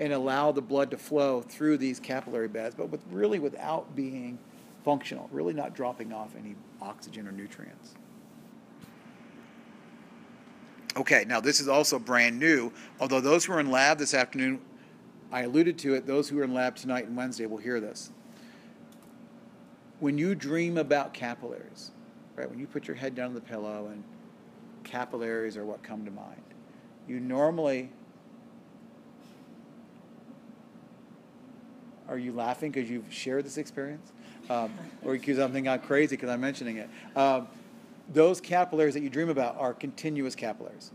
and allow the blood to flow through these capillary beds, but really without being functional, really not dropping off any oxygen or nutrients. Okay, now this is also brand new, although those who are in lab this afternoon, I alluded to it, those who are in lab tonight and Wednesday will hear this. When you dream about capillaries, right, when you put your head down on the pillow and capillaries are what come to mind. You normally, are you laughing because you've shared this experience? Or because I'm thinking I'm crazy because I'm mentioning it. Those capillaries that you dream about are continuous capillaries.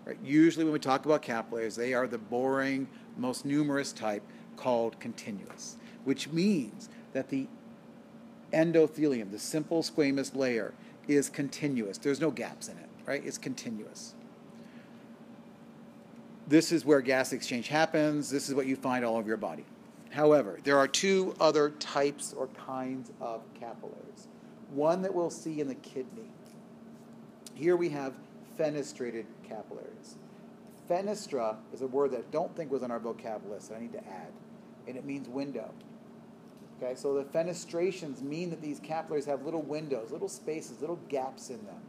Right? Usually when we talk about capillaries, they are the boring, most numerous type called continuous, which means that the endothelium, the simple squamous layer, is continuous. There's no gaps in it, right? It's continuous. This is where gas exchange happens. This is what you find all over your body. However, there are two other types or kinds of capillaries. One that we'll see in the kidney. Here we have fenestrated capillaries. Fenestra is a word that I don't think was on our vocabulary list that I need to add, and it means window. Okay, so the fenestrations mean that these capillaries have little windows, little spaces, little gaps in them.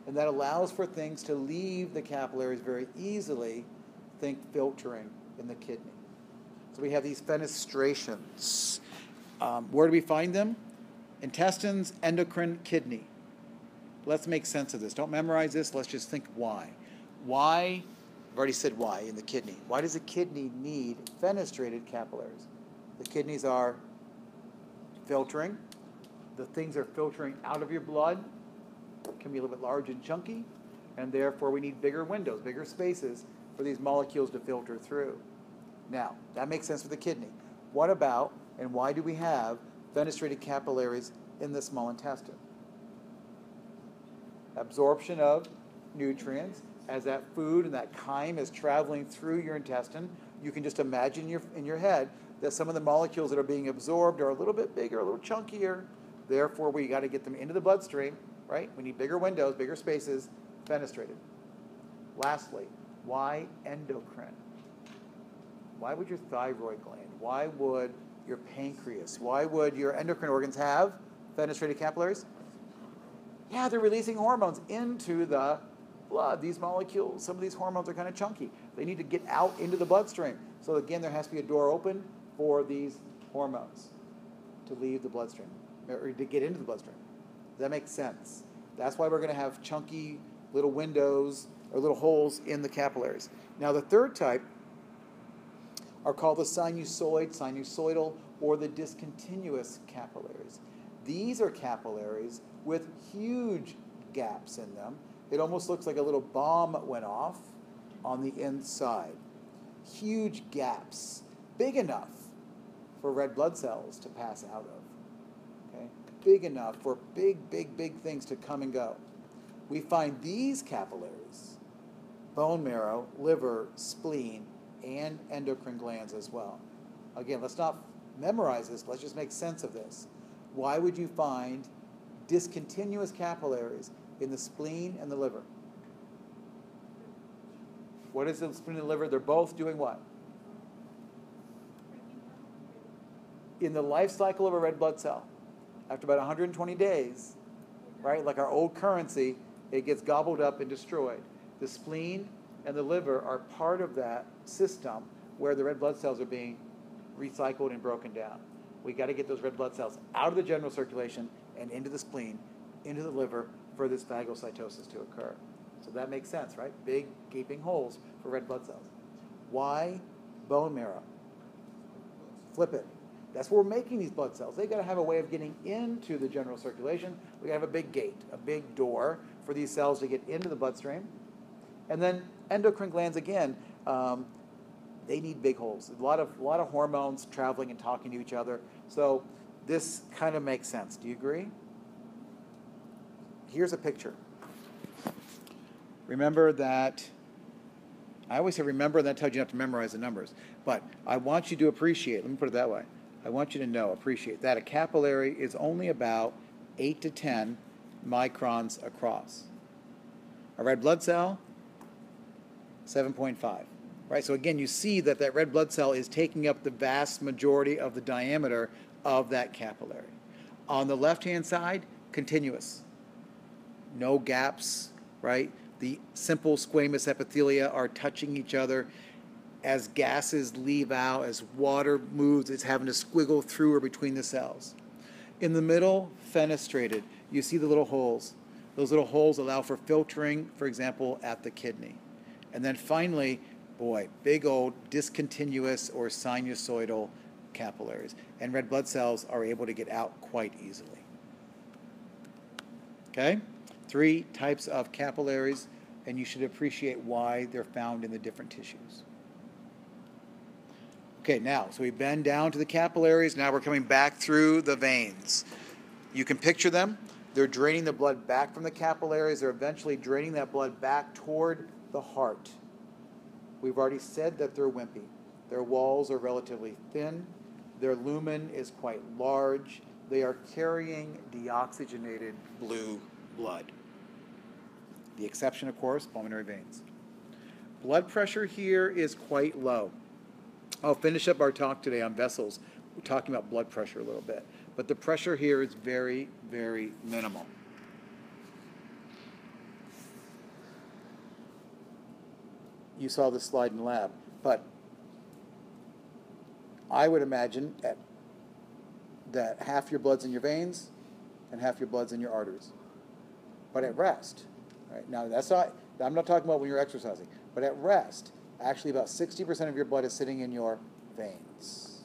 And that allows for things to leave the capillaries very easily, think filtering in the kidney. So we have these fenestrations. Where do we find them? Intestines, endocrine, kidney. Let's make sense of this. Don't memorize this. Let's just think why. Why? I've already said why in the kidney. Why does the kidney need fenestrated capillaries? The kidneys are filtering. The things are filtering out of your blood. Can be a little bit large and chunky, and therefore we need bigger windows, bigger spaces for these molecules to filter through. Now, that makes sense for the kidney. What about, and why do we have fenestrated capillaries in the small intestine? Absorption of nutrients. As that food and that chyme is traveling through your intestine, you can just imagine in your head that some of the molecules that are being absorbed are a little bit bigger, a little chunkier. Therefore, we got to get them into the bloodstream, right? We need bigger windows, bigger spaces, fenestrated. Lastly, why endocrine? Why would your thyroid gland? Why would your pancreas? Why would your endocrine organs have fenestrated capillaries? Yeah, they're releasing hormones into the blood. These molecules, some of these hormones are kind of chunky. They need to get out into the bloodstream. So again, there has to be a door open for these hormones to leave the bloodstream, or to get into the bloodstream. Does that make sense? That's why we're going to have chunky little windows or little holes in the capillaries. Now the third type are called the sinusoidal, or the discontinuous capillaries. These are capillaries with huge gaps in them. It almost looks like a little bomb went off on the inside. Huge gaps, big enough for red blood cells to pass out of. Okay? Big enough for big things to come and go. We find these capillaries, bone marrow, liver, spleen, and endocrine glands as well. Again, let's not memorize this, let's just make sense of this. Why would you find discontinuous capillaries in the spleen and the liver? What is the spleen and the liver? They're both doing what? In the life cycle of a red blood cell, after about 120 days, right, like our old currency, it gets gobbled up and destroyed. The spleen and the liver are part of that system where the red blood cells are being recycled and broken down. We got to get those red blood cells out of the general circulation and into the spleen, into the liver, for this phagocytosis to occur. So that makes sense, right? Big gaping holes for red blood cells. Why bone marrow? Flip it. That's where we're making these blood cells. They've got to have a way of getting into the general circulation. We got to have a big gate, a big door for these cells to get into the bloodstream. And then endocrine glands, again, they need big holes. A lot of hormones traveling and talking to each other. So this kind of makes sense. Do you agree? Here's a picture. Remember that, I always say remember, and that tells you not to memorize the numbers. But I want you to appreciate, let me put it that way. I want you to know, appreciate, that a capillary is only about 8 to 10 microns across. A red blood cell, 7.5. Right? So again, you see that that red blood cell is taking up the vast majority of the diameter of that capillary. On the left-hand side, continuous. No gaps, right? The simple squamous epithelia are touching each other. As gases leave out, as water moves, it's having to squiggle through or between the cells. In the middle, fenestrated. You see the little holes. Those little holes allow for filtering, for example, at the kidney. And then finally, boy, big old discontinuous or sinusoidal capillaries. And red blood cells are able to get out quite easily. Okay? 3 types of capillaries, and you should appreciate why they're found in the different tissues. Okay, now, so we bend down to the capillaries. Now we're coming back through the veins. You can picture them. They're draining the blood back from the capillaries. They're eventually draining that blood back toward the heart. We've already said that they're wimpy. Their walls are relatively thin. Their lumen is quite large. They are carrying deoxygenated blue blood. The exception, of course, pulmonary veins. Blood pressure here is quite low. I'll finish up our talk today on vessels. We're talking about blood pressure a little bit. But the pressure here is very, very minimal. You saw this slide in lab, but I would imagine that half your blood's in your veins and half your blood's in your arteries. But at rest, right? Now I'm not talking about when you're exercising, but at rest, actually about 60% of your blood is sitting in your veins.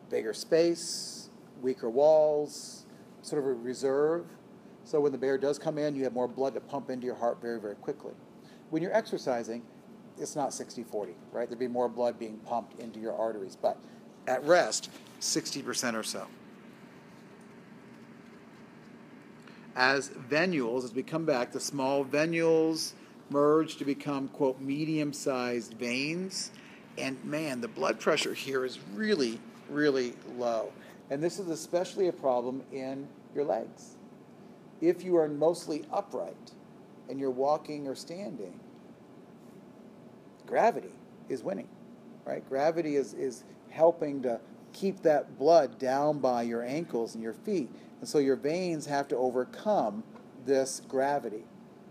Bigger space, weaker walls, sort of a reserve. So when the bear does come in, you have more blood to pump into your heart very, very quickly. When you're exercising, it's not 60-40, right? There'd be more blood being pumped into your arteries. But at rest, 60% or so. As venules, as we come back, the small venules merge to become, quote, medium-sized veins. And man, the blood pressure here is really, really low. And this is especially a problem in your legs. If you are mostly upright and you're walking or standing, gravity is winning, right? Gravity is helping to keep that blood down by your ankles and your feet. And so your veins have to overcome this gravity.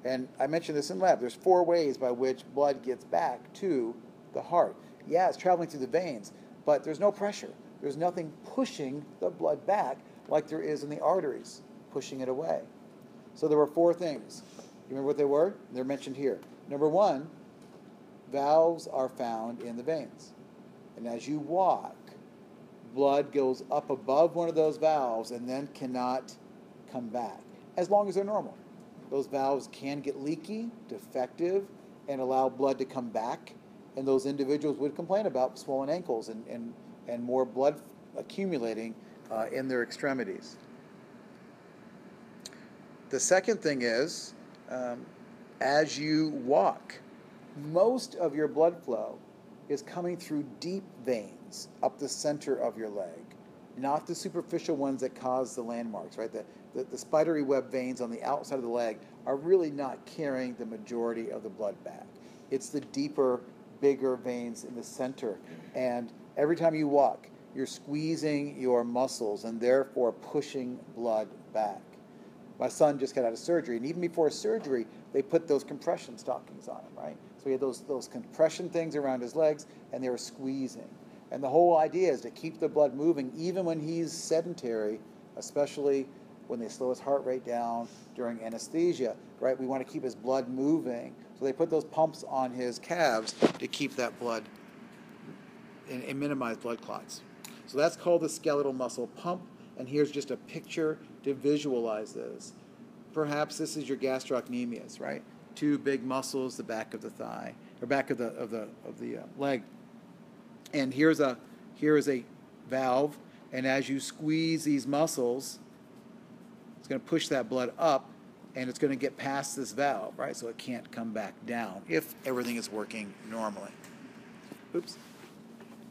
And I mentioned this in lab. There's 4 ways by which blood gets back to the heart. Yeah, it's traveling through the veins, but there's no pressure. There's nothing pushing the blood back like there is in the arteries, pushing it away. So there were 4 things. You remember what they were? They're mentioned here. Number 1, valves are found in the veins. And as you walk, blood goes up above one of those valves and then cannot come back, as long as they're normal. Those valves can get leaky, defective, and allow blood to come back. And those individuals would complain about swollen ankles and more blood accumulating in their extremities. The second thing is, as you walk, most of your blood flow is coming through deep veins up the center of your leg, not the superficial ones that cause the landmarks, right? The spidery web veins on the outside of the leg are really not carrying the majority of the blood back. It's the deeper, bigger veins in the center. And every time you walk, you're squeezing your muscles and therefore pushing blood back. My son just got out of surgery, and even before surgery, they put those compression stockings on him, right? So he had those compression things around his legs, and they were squeezing. And the whole idea is to keep the blood moving even when he's sedentary, especially when they slow his heart rate down during anesthesia, right? We want to keep his blood moving. So they put those pumps on his calves to keep that blood and minimize blood clots. So that's called the skeletal muscle pump. And here's just a picture to visualize this. Perhaps this is your gastrocnemius, right? 2 big muscles, the back of the thigh, or back of the leg. And here is a valve, and as you squeeze these muscles, it's going to push that blood up, and it's going to get past this valve, right? So it can't come back down if everything is working normally. Oops.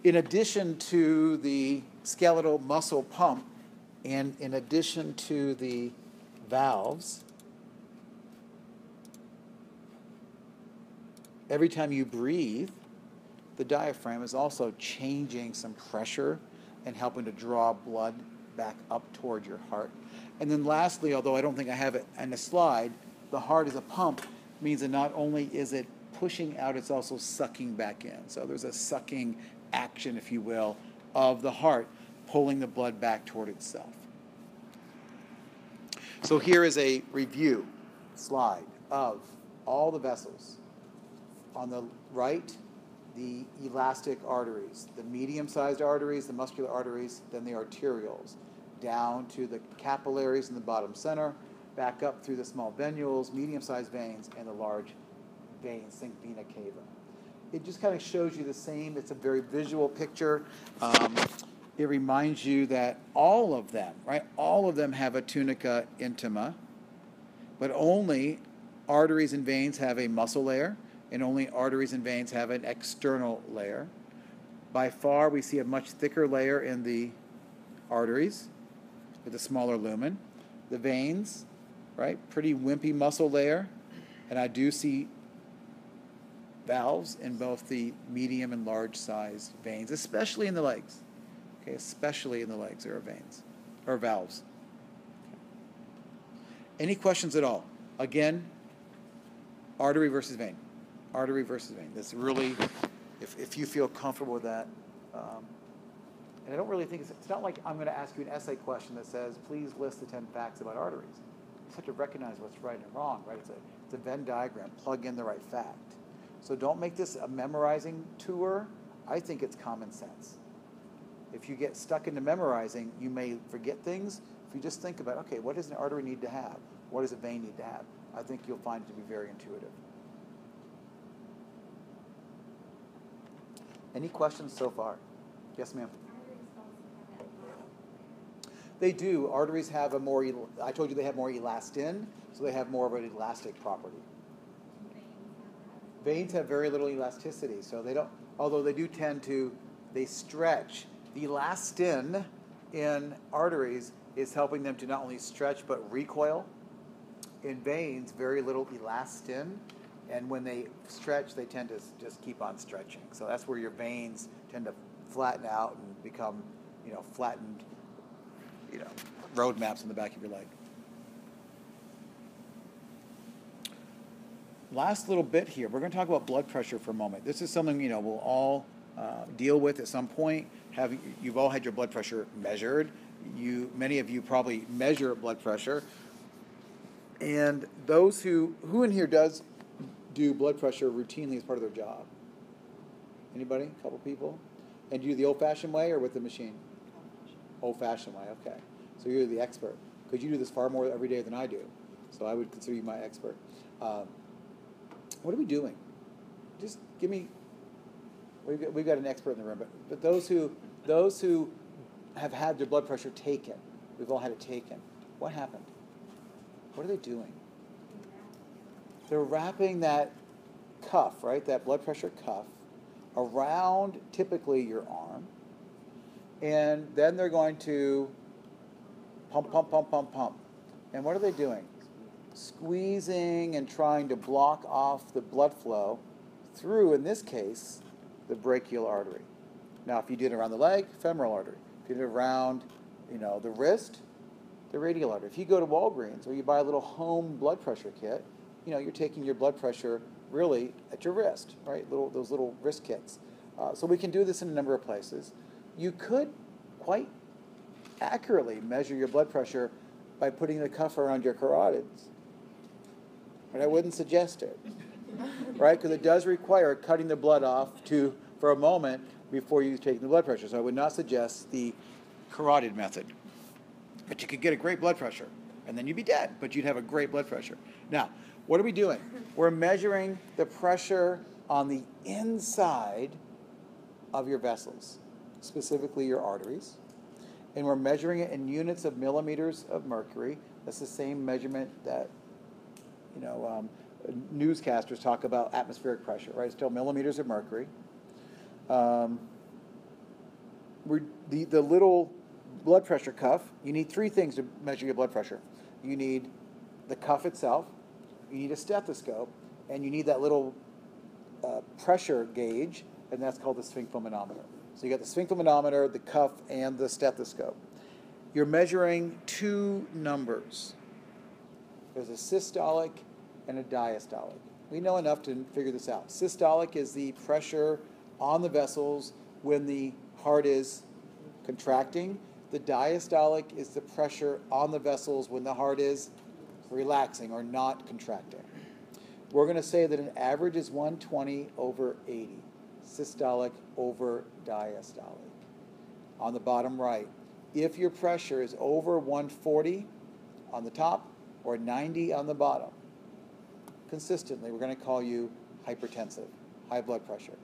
In addition to the skeletal muscle pump, and in addition to the valves, every time you breathe, the diaphragm is also changing some pressure and helping to draw blood back up toward your heart. And then lastly, although I don't think I have it on the slide, the heart as a pump means that not only is it pushing out, it's also sucking back in. So there's a sucking action, if you will, of the heart pulling the blood back toward itself. So here is a review slide of all the vessels. On the right, the elastic arteries, the medium-sized arteries, the muscular arteries, then the arterioles, down to the capillaries in the bottom center, back up through the small venules, medium-sized veins, and the large veins, think vena cava. It just kind of shows you the same. It's a very visual picture. It reminds you that all of them, right, all of them have a tunica intima, but only arteries and veins have a muscle layer, and only arteries and veins have an external layer. By far, we see a much thicker layer in the arteries with a smaller lumen. The veins, right, pretty wimpy muscle layer, and I do see valves in both the medium and large sized veins, especially in the legs. Okay, especially in the legs there are veins, or valves. Any questions at all? Again, artery versus vein. Artery versus vein. That's really, if you feel comfortable with that. And I don't really think, it's not like I'm going to ask you an essay question that says, please list the 10 facts about arteries. You just have to recognize what's right and wrong, right? It's a Venn diagram. Plug in the right fact. So don't make this a memorizing tour. I think it's common sense. If you get stuck into memorizing, you may forget things. If you just think about, okay, what does an artery need to have? What does a vein need to have? I think you'll find it to be very intuitive. Any questions so far? Yes, ma'am. They do. Arteries have a more, I told you they have more elastin, so they have more of an elastic property. Veins have very little elasticity, so they don't, although they do tend to, they stretch. The elastin in arteries is helping them to not only stretch but recoil. In veins, very little elastin, and when they stretch, they tend to just keep on stretching. So that's where your veins tend to flatten out and become, flattened, road maps on the back of your leg. Last little bit here, we're going to talk about blood pressure for a moment. This is something, we'll all deal with at some point. You've all had your blood pressure measured. Many of you probably measure blood pressure. And those who in here does do blood pressure routinely as part of their job? Anybody? A couple people? And do you do the old-fashioned way or with the machine? Old-fashioned way, okay. So you're the expert. Because you do this far more every day than I do. So I would consider you my expert. What are we doing? Just give me, we've got an expert in the room, but those who have had their blood pressure taken, we've all had it taken, what happened? What are they doing? They're wrapping that cuff, right, that blood pressure cuff, around typically your arm, and then they're going to pump, pump, pump, pump, pump. And what are they doing? Squeezing and trying to block off the blood flow through, in this case, the brachial artery. Now, if you did it around the leg, femoral artery. If you did it around, the wrist, the radial artery. If you go to Walgreens or you buy a little home blood pressure kit, you're taking your blood pressure really at your wrist, right? Those little wrist kits. So we can do this in a number of places. You could quite accurately measure your blood pressure by putting the cuff around your carotids. But I wouldn't suggest it, right? Because it does require cutting the blood off for a moment before you take the blood pressure. So I would not suggest the carotid method. But you could get a great blood pressure, and then you'd be dead, but you'd have a great blood pressure. Now, what are we doing? We're measuring the pressure on the inside of your vessels, specifically your arteries. And we're measuring it in units of millimeters of mercury. That's the same measurement that newscasters talk about atmospheric pressure, right? It's still millimeters of mercury. The little blood pressure cuff, you need three things to measure your blood pressure. You need the cuff itself, you need a stethoscope, and you need that little pressure gauge, and that's called the sphygmomanometer. So you got the sphygmomanometer, the cuff, and the stethoscope. You're measuring two numbers. There's a systolic and a diastolic. We know enough to figure this out. Systolic is the pressure on the vessels when the heart is contracting. The diastolic is the pressure on the vessels when the heart is relaxing or not contracting. We're going to say that an average is 120/80, systolic over diastolic. On the bottom right, if your pressure is over 140 on the top or 90 on the bottom, consistently, we're going to call you hypertensive, high blood pressure.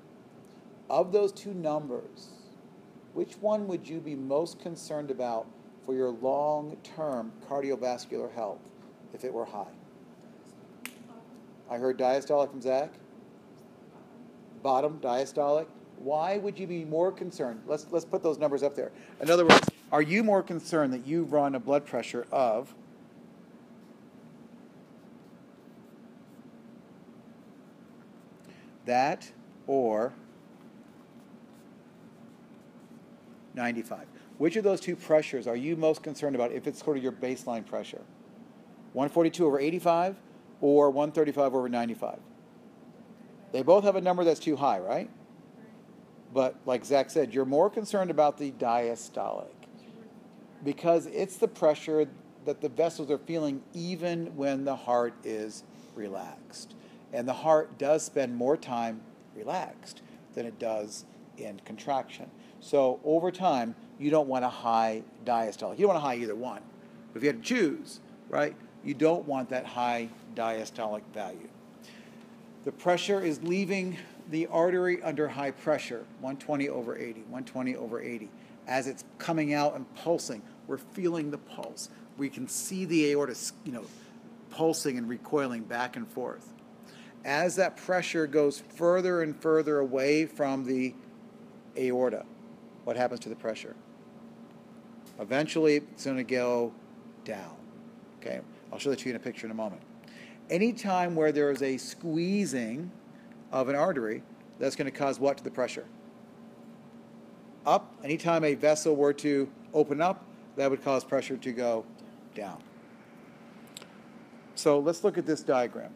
Of those two numbers, which one would you be most concerned about for your long-term cardiovascular health if it were high? I heard diastolic from Zach. Bottom, diastolic. Why would you be more concerned? Let's put those numbers up there. In other words, are you more concerned that you run a blood pressure of that or 95? Which of those two pressures are you most concerned about if it's sort of your baseline pressure? 142/85 or 135/95? They both have a number that's too high, right? But like Zach said, you're more concerned about the diastolic because it's the pressure that the vessels are feeling even when the heart is relaxed. And the heart does spend more time relaxed than it does in contraction. So over time, you don't want a high diastolic. You don't want a high either one. But if you had to choose, right, you don't want that high diastolic value. The pressure is leaving the artery under high pressure, 120/80, 120/80. As it's coming out and pulsing, we're feeling the pulse. We can see the aorta, pulsing and recoiling back and forth. As that pressure goes further and further away from the aorta, what happens to the pressure? Eventually, it's going to go down. Okay, I'll show that to you in a picture in a moment. Anytime where there is a squeezing of an artery, that's going to cause what to the pressure? Up. Anytime a vessel were to open up, that would cause pressure to go down. So let's look at this diagram.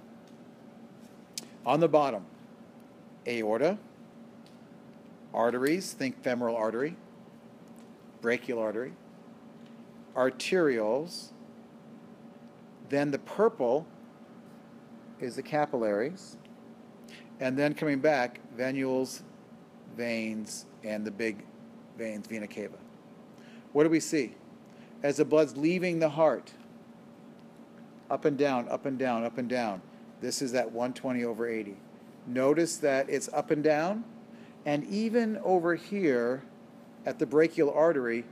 On the bottom, aorta, arteries, think femoral artery, brachial artery, arterioles, then the purple is the capillaries, and then coming back, venules, veins, and the big veins, vena cava. What do we see? As the blood's leaving the heart, up and down, up and down, up and down. This is that 120/80. Notice that it's up and down, and even over here at the brachial artery,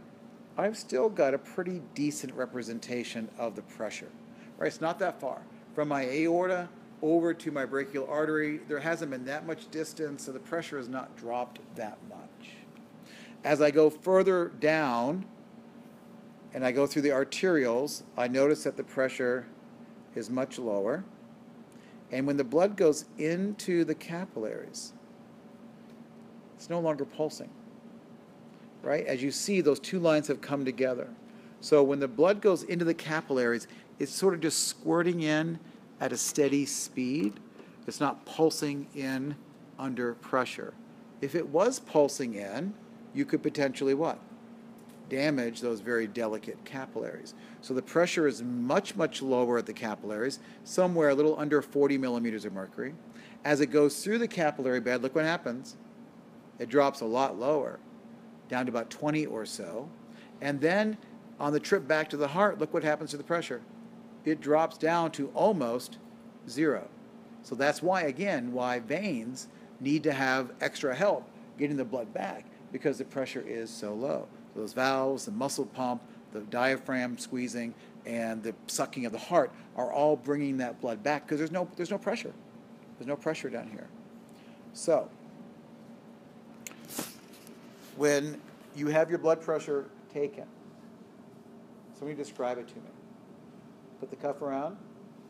I've still got a pretty decent representation of the pressure. Right? It's not that far. From my aorta over to my brachial artery, there hasn't been that much distance, so the pressure has not dropped that much. As I go further down and I go through the arterioles, I notice that the pressure is much lower. And when the blood goes into the capillaries, it's no longer pulsing. Right? As you see, those two lines have come together. So when the blood goes into the capillaries, it's sort of just squirting in at a steady speed. It's not pulsing in under pressure. If it was pulsing in, you could potentially what? Damage those very delicate capillaries. So the pressure is much, much lower at the capillaries, somewhere a little under 40 millimeters of mercury. As it goes through the capillary bed, look what happens. It drops a lot lower, down to about 20 or so. And then on the trip back to the heart, look what happens to the pressure. It drops down to almost zero. So that's why, again, why veins need to have extra help getting the blood back, because the pressure is so low. So those valves, the muscle pump, the diaphragm squeezing, and the sucking of the heart are all bringing that blood back because there's no pressure. There's no pressure down here. So when you have your blood pressure taken, somebody describe it to me. Put the cuff around,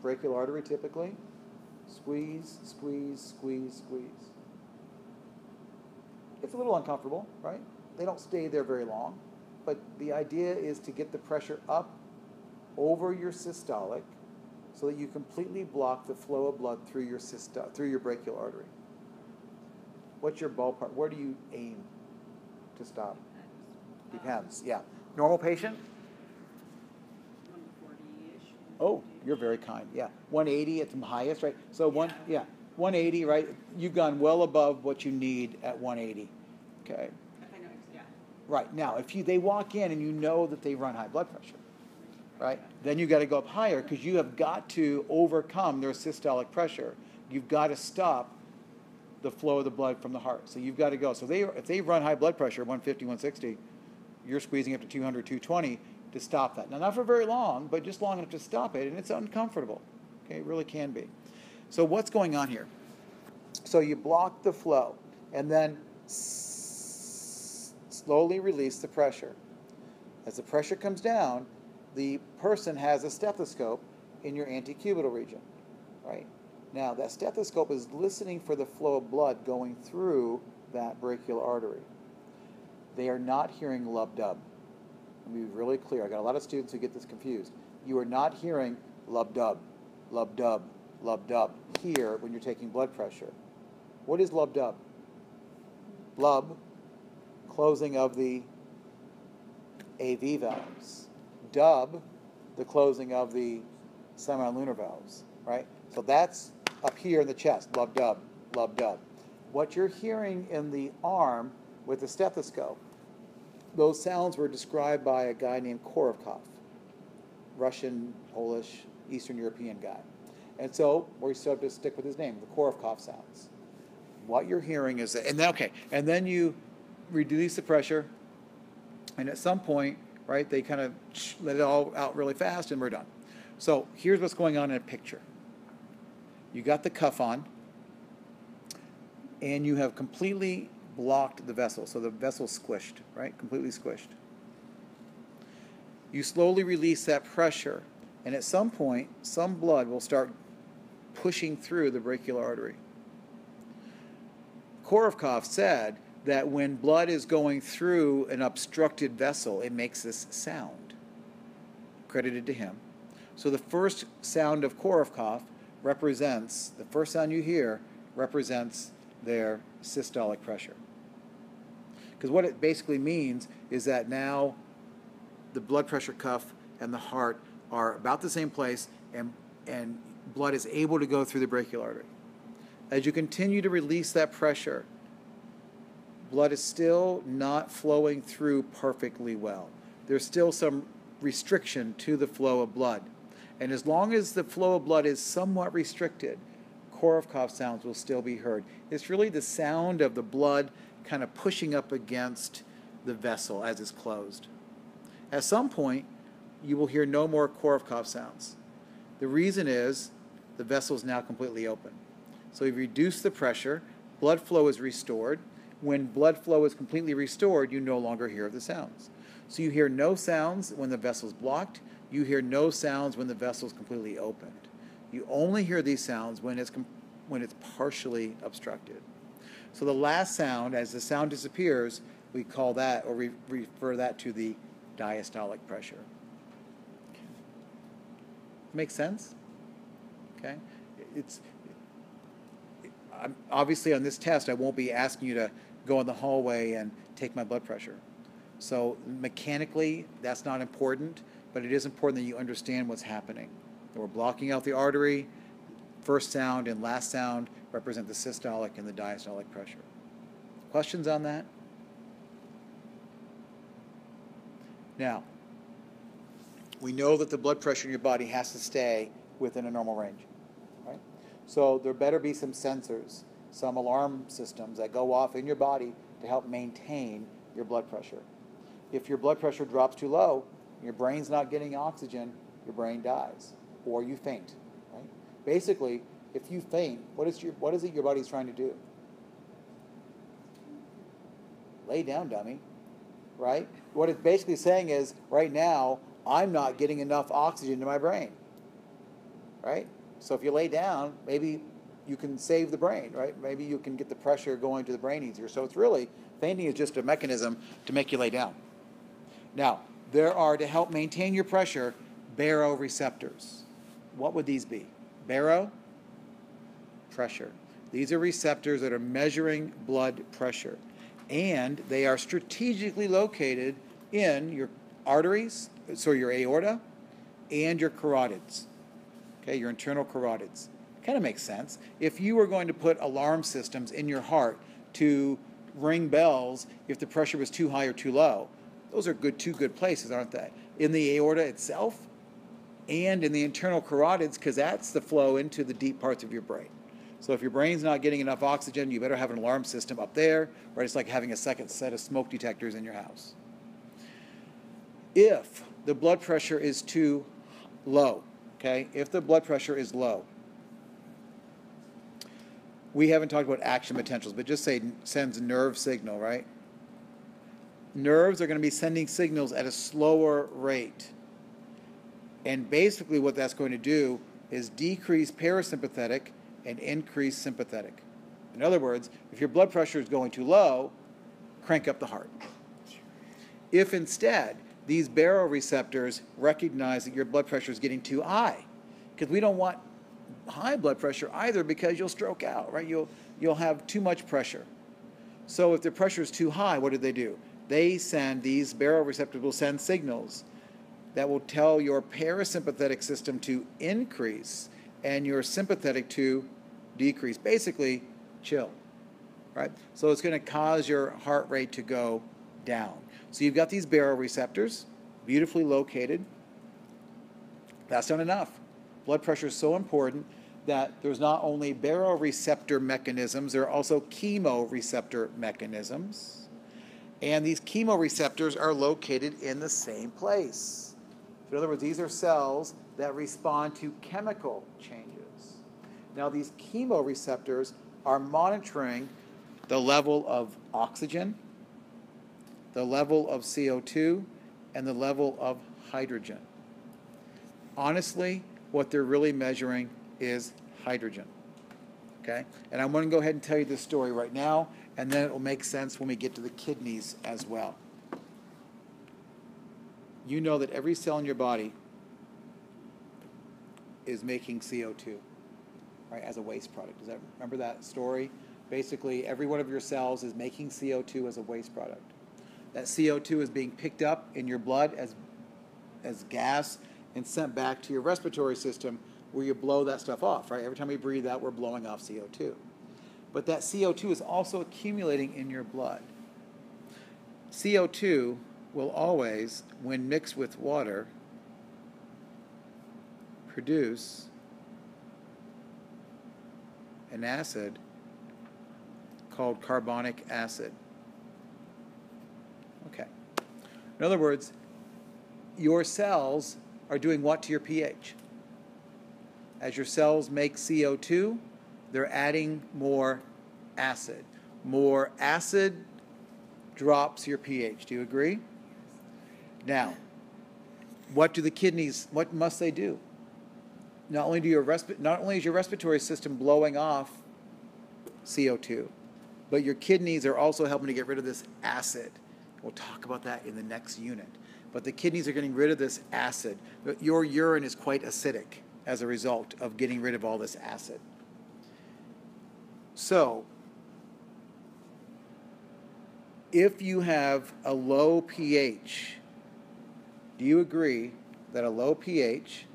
brachial artery typically, squeeze, squeeze, squeeze, squeeze. It's a little uncomfortable, right? They don't stay there very long, but the idea is to get the pressure up over your systolic so that you completely block the flow of blood through your brachial artery. What's your ballpark? Where do you aim to stop? Depends, yeah. Normal patient? 140-ish. Oh, You're very kind. Yeah, 180 at the highest, right? So Yeah. 180, right? You've gone well above what you need at 180. Okay. If I know, yeah. Right now, if they walk in and you know that they run high blood pressure, right? Then you got to go up higher because you have got to overcome their systolic pressure. You've got to stop the flow of the blood from the heart. So you've got to go. So if they run high blood pressure, 150, 160, you're squeezing up to 200, 220 to stop that. Now, not for very long, but just long enough to stop it, and it's uncomfortable. Okay, it really can be. So what's going on here? So you block the flow, and then slowly release the pressure. As the pressure comes down, the person has a stethoscope in your antecubital region, right? Now, that stethoscope is listening for the flow of blood going through that brachial artery. They are not hearing lub-dub. Let me be really clear. I got a lot of students who get this confused. You are not hearing lub-dub, lub-dub, lub-dub here when you're taking blood pressure. What is lub-dub? Lub, closing of the AV valves. Dub, the closing of the semilunar valves, right? So that's up here in the chest, lub-dub, lub-dub. What you're hearing in the arm with the stethoscope, those sounds were described by a guy named Korovkov, Russian, Polish, Eastern European guy. And so we still have to stick with his name, the Korovkov sounds. What you're hearing is that, and then you reduce the pressure, and at some point, right, they kind of let it all out really fast, and we're done. So here's what's going on in a picture. You got the cuff on, and you have completely blocked the vessel. So the vessel's squished, right? Completely squished. You slowly release that pressure, and at some point, some blood will start pushing through the brachial artery. Korovkov said that when blood is going through an obstructed vessel, it makes this sound. Credited to him. So the first sound of Korovkov represents, the first sound you hear represents their systolic pressure. Because what it basically means is that now the blood pressure cuff and the heart are about the same place, and blood is able to go through the brachial artery. As you continue to release that pressure, blood is still not flowing through perfectly well. There's still some restriction to the flow of blood. And as long as the flow of blood is somewhat restricted, Korovkov sounds will still be heard. It's really the sound of the blood kind of pushing up against the vessel as it's closed. At some point, you will hear no more Korovkov sounds. The reason is the vessel is now completely open. So you've reduced the pressure, blood flow is restored. When blood flow is completely restored, you no longer hear the sounds. So you hear no sounds when the vessel is blocked. You hear no sounds when the vessel is completely opened. You only hear these sounds when it's partially obstructed. So the last sound, as the sound disappears, we call that, or refer that to the diastolic pressure. Make sense? Okay? Obviously on this test, I won't be asking you to go in the hallway and take my blood pressure. So mechanically, that's not important, but it is important that you understand what's happening. That we're blocking out the artery. First sound and last sound represent the systolic and the diastolic pressure. Questions on that? Now, we know that the blood pressure in your body has to stay within a normal range, right? So there better be some sensors, some alarm systems that go off in your body to help maintain your blood pressure. If your blood pressure drops too low, your brain's not getting oxygen, your brain dies, or you faint, right? Basically, if you faint, what is it your body's trying to do? Lay down, dummy, right? What it's basically saying is, right now, I'm not getting enough oxygen to my brain, right? So if you lay down, maybe you can save the brain, right? Maybe you can get the pressure going to the brain easier. So it's really, fainting is just a mechanism to make you lay down. Now, there are, to help maintain your pressure, baroreceptors. What would these be? Baro, pressure. These are receptors that are measuring blood pressure. And they are strategically located in your arteries, so your aorta, and your carotids. okay, your internal carotids. Kind of makes sense. If you were going to put alarm systems in your heart to ring bells if the pressure was too high or too low, those are two good places, aren't they? In the aorta itself and in the internal carotids, because that's the flow into the deep parts of your brain. So if your brain's not getting enough oxygen, you better have an alarm system up there, right? It's like having a second set of smoke detectors in your house. If the blood pressure is too low, okay, if the blood pressure is low, we haven't talked about action potentials, but just say sends nerve signal, right? Nerves are going to be sending signals at a slower rate. And basically what that's going to do is decrease parasympathetic and increase sympathetic. In other words, if your blood pressure is going too low, crank up the heart. If instead these baroreceptors recognize that your blood pressure is getting too high, because we don't want high blood pressure either, because you'll stroke out, right? You'll have too much pressure. So if the pressure is too high, what do? These baroreceptors will send signals that will tell your parasympathetic system to increase and your sympathetic to decrease. Basically, chill, right? So it's going to cause your heart rate to go down. So you've got these baroreceptors, beautifully located. That's not enough. Blood pressure is so important that there's not only baroreceptor mechanisms, there are also chemoreceptor mechanisms. And these chemoreceptors are located in the same place. In other words, these are cells that respond to chemical changes. Now, these chemoreceptors are monitoring the level of oxygen, the level of CO2, and the level of hydrogen. Honestly, what they're really measuring is hydrogen. Okay? And I'm going to go ahead and tell you this story right now, and then it will make sense when we get to the kidneys as well. You know that every cell in your body is making CO2, right, as a waste product. Remember that story? Basically, every one of your cells is making CO2 as a waste product. That CO2 is being picked up in your blood as gas and sent back to your respiratory system, where you blow that stuff off, right? Every time we breathe out, we're blowing off CO2. But that CO2 is also accumulating in your blood. CO2 will always, when mixed with water, produce an acid called carbonic acid. Okay. In other words, your cells are doing what to your pH? As your cells make CO2, they're adding more acid. More acid drops your pH. Do you agree? Now, what do the kidneys, what must they do? Not only is your respiratory system blowing off CO2, but your kidneys are also helping to get rid of this acid. We'll talk about that in the next unit. But the kidneys are getting rid of this acid. Your urine is quite acidic as a result of getting rid of all this acid. So, if you have a low pH, do you agree that a low pH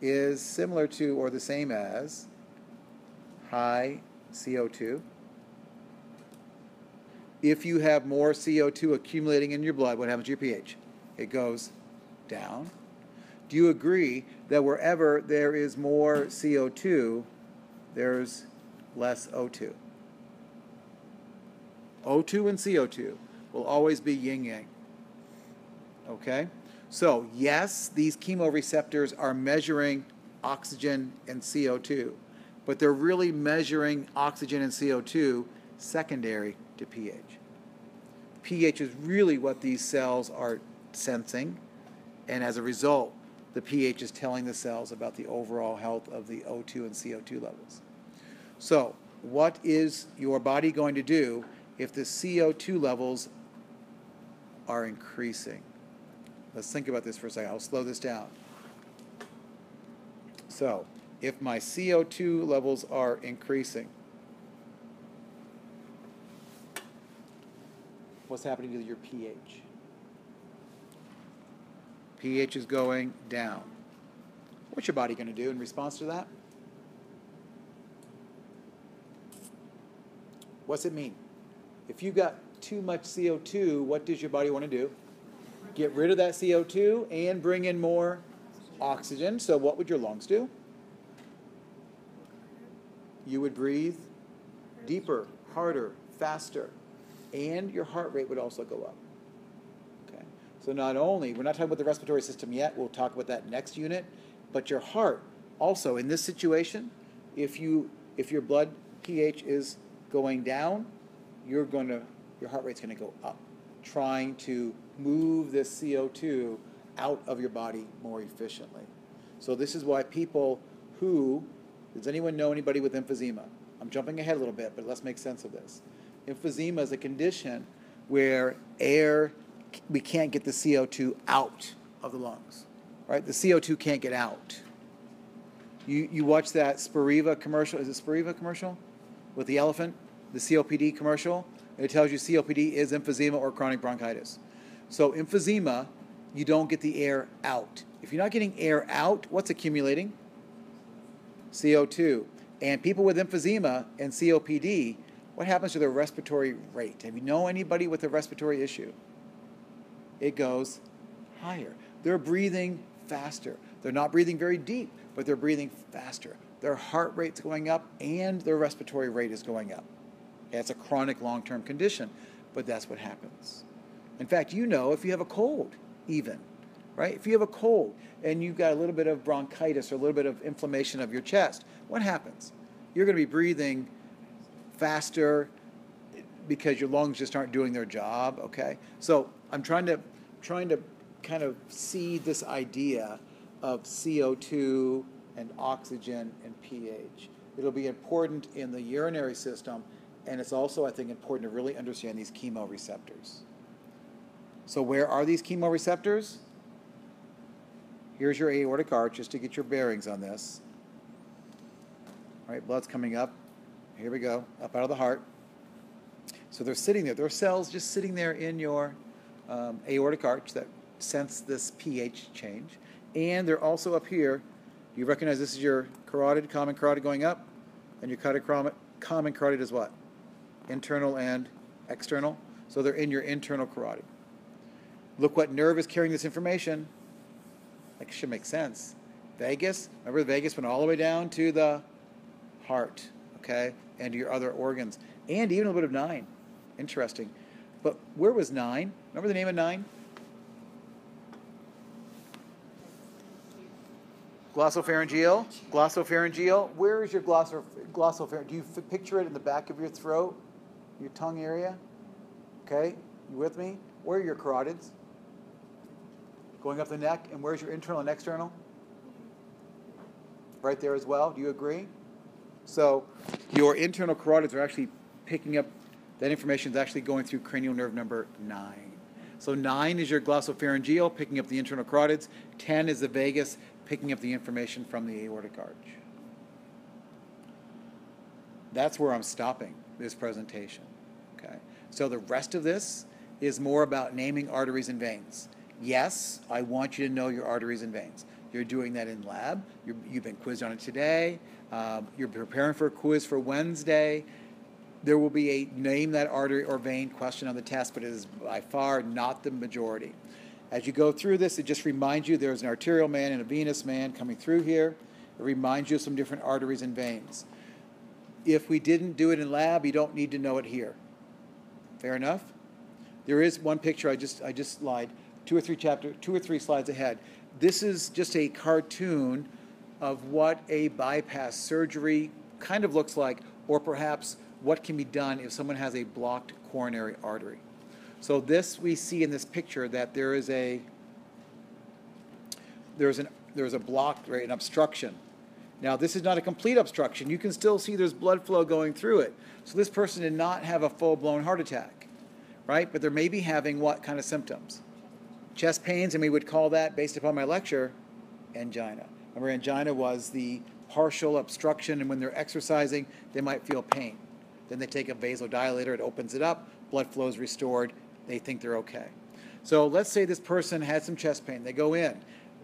is similar to or the same as high CO2? If you have more CO2 accumulating in your blood, what happens to your pH? It goes down. Do you agree that wherever there is more CO2, there's less O2? O2 and CO2 will always be yin-yang. Okay? So, yes, these chemoreceptors are measuring oxygen and CO2, but they're really measuring oxygen and CO2 secondary to pH. pH is really what these cells are sensing, and as a result, the pH is telling the cells about the overall health of the O2 and CO2 levels. So, what is your body going to do if the CO2 levels are increasing? Let's think about this for a second. I'll slow this down. So, if my CO2 levels are increasing, what's happening to your pH? pH is going down. What's your body going to do in response to that? What's it mean? If you got too much CO2, what does your body want to do? Get rid of that CO2 and bring in more oxygen. So what would your lungs do? You would breathe deeper, harder, faster, and your heart rate would also go up. Okay. So not only, we're not talking about the respiratory system yet, we'll talk about that next unit, but your heart also, in this situation, if your blood pH is going down, your heart rate's going to go up, trying to move this CO2 out of your body more efficiently. So this is why people who, does anyone know anybody with emphysema? I'm jumping ahead a little bit, but let's make sense of this. Emphysema is a condition where we can't get the CO2 out of the lungs, right? The CO2 can't get out. You watch that Spiriva commercial, is it Spiriva commercial? With the elephant, the COPD commercial, and it tells you COPD is emphysema or chronic bronchitis. So emphysema, you don't get the air out. If you're not getting air out, what's accumulating? CO2. And people with emphysema and COPD, what happens to their respiratory rate? Have you know anybody with a respiratory issue? It goes higher. They're breathing faster. They're not breathing very deep, but they're breathing faster. Their heart rate's going up and their respiratory rate is going up. It's a chronic long-term condition, but that's what happens. In fact, you know if you have a cold even, right? If you have a cold and you've got a little bit of bronchitis or a little bit of inflammation of your chest, what happens? You're going to be breathing faster because your lungs just aren't doing their job, okay? So I'm trying to kind of see this idea of CO2 and oxygen and pH. It'll be important in the urinary system, and it's also, I think, important to really understand these chemoreceptors. So where are these chemoreceptors? Here's your aortic arch, just to get your bearings on this. All right, blood's coming up. Here we go, up out of the heart. So they're sitting there. There are cells just sitting there in your aortic arch that sense this pH change. And they're also up here. You recognize this is your carotid, common carotid going up, and your common carotid is what? Internal and external. So they're in your internal carotid. Look what nerve is carrying this information. That should make sense. Vagus, remember the vagus went all the way down to the heart, okay, and your other organs, and even a little bit of 9. Interesting. But where was 9? Remember the name of 9? Glossopharyngeal. Glossopharyngeal. Where is your glossopharyngeal? Do you picture it in the back of your throat, your tongue area? Okay, you with me? Where are your carotids? Going up the neck, and where's your internal and external? Right there as well. Do you agree? So your internal carotids are actually picking up, that information is actually going through cranial nerve number 9. So 9 is your glossopharyngeal, picking up the internal carotids. 10 is the vagus, picking up the information from the aortic arch. That's where I'm stopping this presentation. Okay. So the rest of this is more about naming arteries and veins. Yes, I want you to know your arteries and veins. You're doing that in lab. You've been quizzed on it today. You're preparing for a quiz for Wednesday. There will be a name that artery or vein question on the test, but it is by far not the majority. As you go through this, it just reminds you there's an arterial man and a venous man coming through here. It reminds you of some different arteries and veins. If we didn't do it in lab, you don't need to know it here. Fair enough? There is one picture I just lied. 2 or 3 slides ahead. This is just a cartoon of what a bypass surgery kind of looks like, or perhaps what can be done if someone has a blocked coronary artery. So this, we see in this picture that there's a block, right, an obstruction. Now this is not a complete obstruction. You can still see there's blood flow going through it. So this person did not have a full-blown heart attack, right? But they're maybe having what kind of symptoms? Chest pains, and we would call that, based upon my lecture, angina. Remember, angina was the partial obstruction, and when they're exercising, they might feel pain. Then they take a vasodilator, it opens it up, blood flow is restored, they think they're okay. So let's say this person had some chest pain. They go in.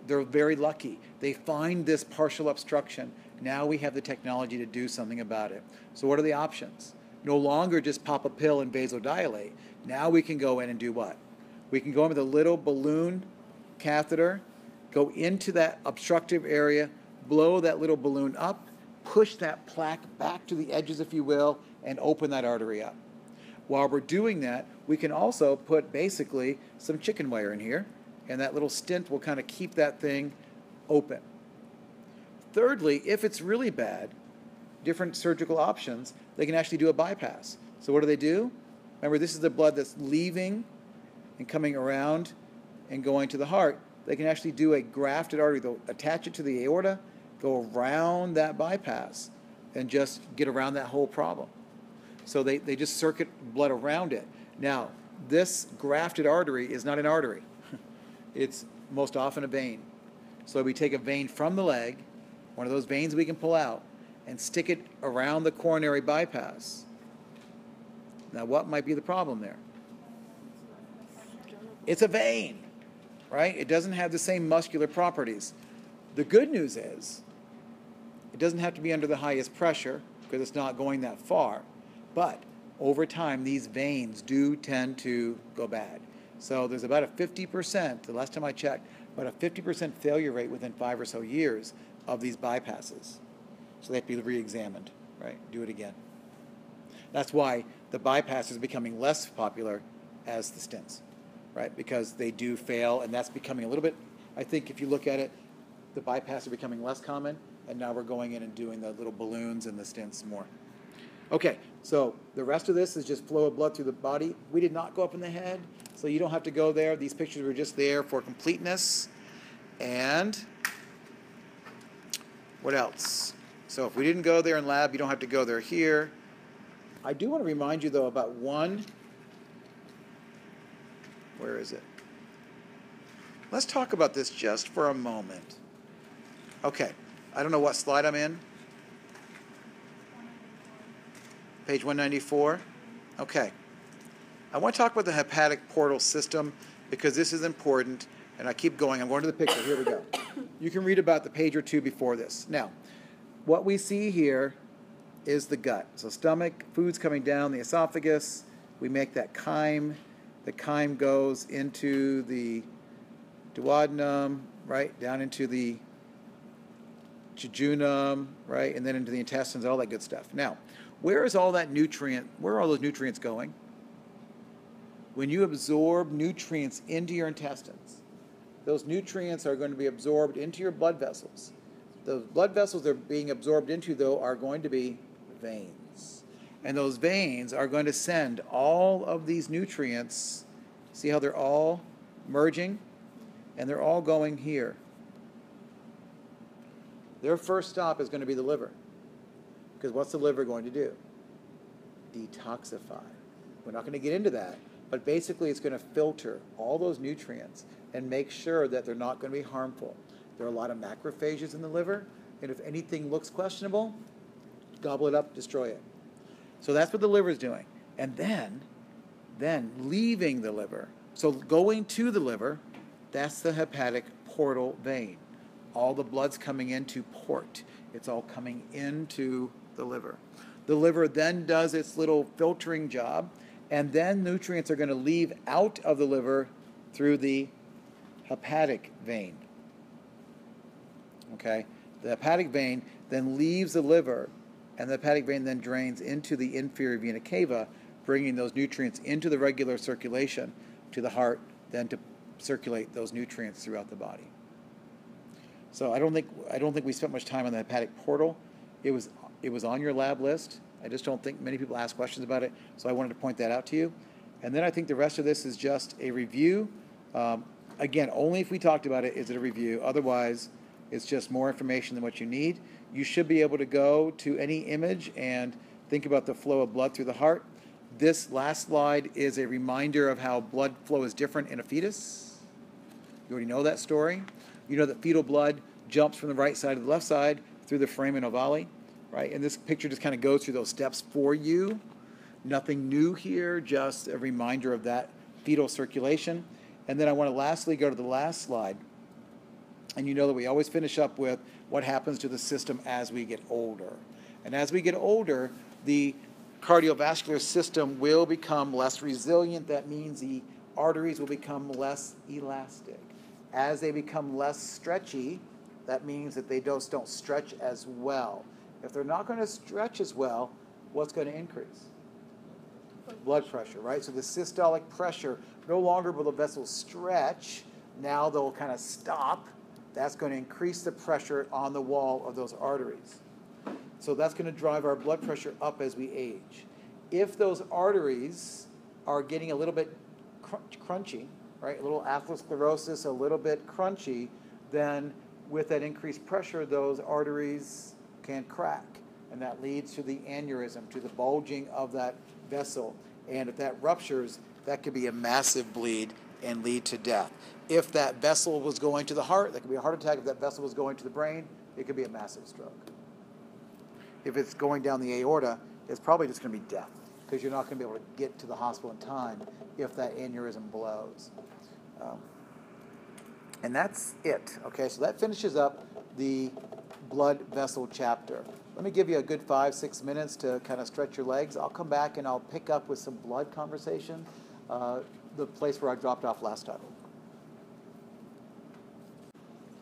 they're very lucky. They find this partial obstruction. Now we have the technology to do something about it. So what are the options? No longer just pop a pill and vasodilate. Now we can go in and do what? We can go in with a little balloon catheter, go into that obstructive area, blow that little balloon up, push that plaque back to the edges, if you will, and open that artery up. While we're doing that, we can also put basically some chicken wire in here, and that little stent will kind of keep that thing open. Thirdly, if it's really bad, different surgical options, they can actually do a bypass. So what do? Remember, this is the blood that's leaving and coming around and going to the heart. They can actually do a grafted artery. They'll attach it to the aorta, go around that bypass, and just get around that whole problem. So they just circuit blood around it. Now, this grafted artery is not an artery. It's most often a vein. So we take a vein from the leg, one of those veins we can pull out, and stick it around the coronary bypass. Now, what might be the problem there? It's a vein, right? It doesn't have the same muscular properties. The good news is it doesn't have to be under the highest pressure because it's not going that far. But over time, these veins do tend to go bad. So there's about a 50%, the last time I checked, about a 50% failure rate within 5 or so years of these bypasses. So they have to be re-examined, right? Do it again. That's why the bypass is becoming less popular as the stents, right? Because they do fail, and that's becoming a little bit, I think if you look at it, the bypass are becoming less common, and now we're going in and doing the little balloons and the stents more. Okay, so the rest of this is just flow of blood through the body. We did not go up in the head, so you don't have to go there. These pictures were just there for completeness. And what else? So if we didn't go there in lab, you don't have to go there here. I do want to remind you, though, about one. Where is it? Let's talk about this just for a moment. Okay, I don't know what slide I'm in. Page 194. Okay. I want to talk about the hepatic portal system because this is important, and I keep going. I'm going to the picture. Here we go. You can read about the page or two before this. Now, what we see here is the gut. So stomach, food's coming down the esophagus. We make that chyme. The chyme goes into the duodenum, right, down into the jejunum, right, and then into the intestines, all that good stuff. Now, where are all those nutrients going? When you absorb nutrients into your intestines, those nutrients are going to be absorbed into your blood vessels. The blood vessels they're being absorbed into, though, are going to be veins. And those veins are going to send all of these nutrients, see how they're all merging? And they're all going here. Their first stop is going to be the liver. Because what's the liver going to do? Detoxify. We're not going to get into that, but basically it's going to filter all those nutrients and make sure that they're not going to be harmful. There are a lot of macrophages in the liver, and if anything looks questionable, gobble it up, destroy it. So that's what the liver is doing. And then leaving the liver, so going to the liver, that's the hepatic portal vein. All the blood's coming into port. It's all coming into the liver. The liver then does its little filtering job, and then nutrients are going to leave out of the liver through the hepatic vein. Okay? The hepatic vein then leaves the liver, and the hepatic vein then drains into the inferior vena cava, bringing those nutrients into the regular circulation to the heart, then to circulate those nutrients throughout the body. So I don't think we spent much time on the hepatic portal. It was on your lab list. I just don't think many people ask questions about it, so I wanted to point that out to you. And then I think the rest of this is just a review. Again, only if we talked about it is it a review. Otherwise, it's just more information than what you need. You should be able to go to any image and think about the flow of blood through the heart. This last slide is a reminder of how blood flow is different in a fetus. You already know that story. You know that fetal blood jumps from the right side to the left side through the foramen ovale, right? And this picture just kind of goes through those steps for you. Nothing new here, just a reminder of that fetal circulation. And then I want to lastly go to the last slide. And you know that we always finish up with what happens to the system as we get older. And as we get older, the cardiovascular system will become less resilient. That means the arteries will become less elastic. As they become less stretchy, that means that they don't stretch as well. If they're not going to stretch as well, what's going to increase? Blood pressure, right? So the systolic pressure, no longer will the vessels stretch. Now they'll kind of stop. That's going to increase the pressure on the wall of those arteries. So that's going to drive our blood pressure up as we age. If those arteries are getting a little bit crunchy, right, a little atherosclerosis, a little bit crunchy, then with that increased pressure, those arteries can crack. And that leads to the aneurysm, to the bulging of that vessel. And if that ruptures, that could be a massive bleed and lead to death. If that vessel was going to the heart, that could be a heart attack. If that vessel was going to the brain, it could be a massive stroke. If it's going down the aorta, it's probably just going to be death, because you're not going to be able to get to the hospital in time if that aneurysm blows. And that's it. Okay, so that finishes up the blood vessel chapter. Let me give you a good 5-6 minutes to kind of stretch your legs. I'll come back and I'll pick up with some blood conversation, the place where I dropped off last time.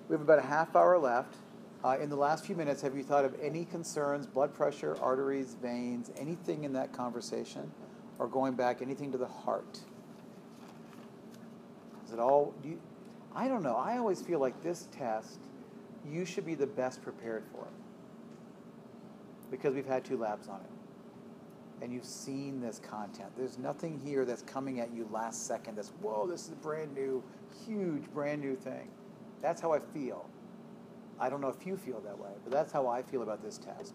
We have about a half hour left. In the last few minutes, have you thought of any concerns, blood pressure, arteries, veins, anything in that conversation, or going back, anything to the heart? Is it all, I don't know. I always feel like this test, you should be the best prepared for it, because we've had 2 labs on it. And you've seen this content. There's nothing here that's coming at you last second that's, whoa, this is a brand new, huge, brand new thing. That's how I feel. I don't know if you feel that way, but that's how I feel about this test,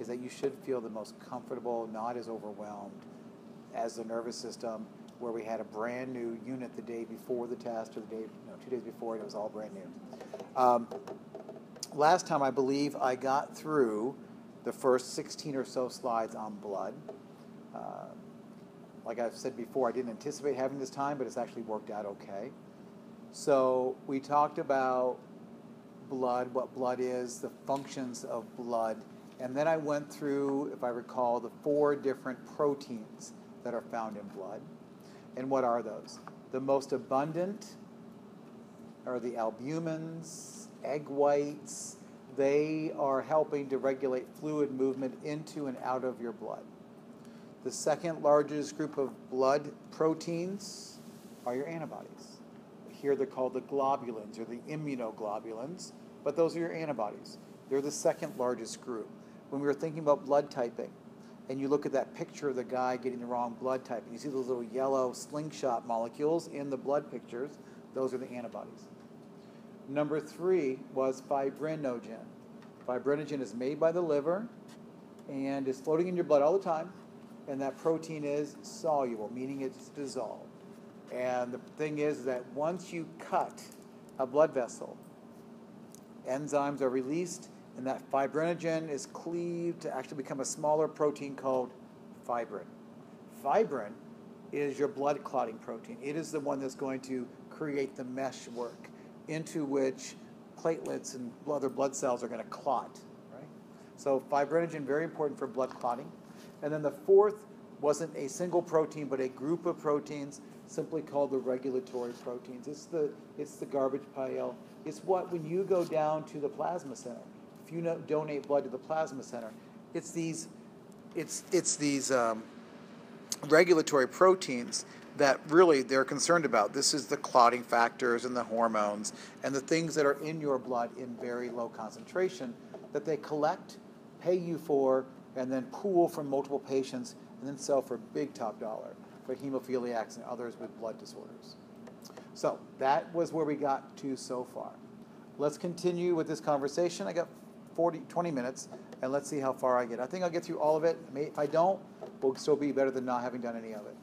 is that you should feel the most comfortable, not as overwhelmed as the nervous system, where we had a brand new unit the day before the test, or 2 days before, and it was all brand new. Last time, I believe I got through the first 16 or so slides on blood. Like I've said before, I didn't anticipate having this time, but it's actually worked out okay. So we talked about blood, what blood is, the functions of blood, and then I went through, if I recall, the 4 different proteins that are found in blood. And what are those? The most abundant are the albumins, egg whites. They are helping to regulate fluid movement into and out of your blood. The second largest group of blood proteins are your antibodies. Here they're called the globulins or the immunoglobulins, but those are your antibodies. They're the second largest group. When we were thinking about blood typing, and you look at that picture of the guy getting the wrong blood type, and you see those little yellow slingshot molecules in the blood pictures, those are the antibodies. Number 3 was fibrinogen. Fibrinogen is made by the liver and is floating in your blood all the time, and that protein is soluble, meaning it's dissolved. And the thing is that once you cut a blood vessel, enzymes are released, and that fibrinogen is cleaved to actually become a smaller protein called fibrin. Fibrin is your blood clotting protein. It is the one that's going to create the meshwork into which platelets and other blood cells are going to clot, right? So fibrinogen, very important for blood clotting. And then the 4th wasn't a single protein, but a group of proteins simply called the regulatory proteins. It's the garbage pile. It's what, when you go down to the plasma center, if you donate blood to the plasma center, it's these regulatory proteins that really they're concerned about. This is the clotting factors and the hormones and the things that are in your blood in very low concentration that they collect, pay you for, and then pool from multiple patients and then sell for big top dollar for hemophiliacs and others with blood disorders. So that was where we got to so far. Let's continue with this conversation. I got 20 minutes, and let's see how far I get. I think I'll get through all of it. If I don't, we'll still be better than not having done any of it.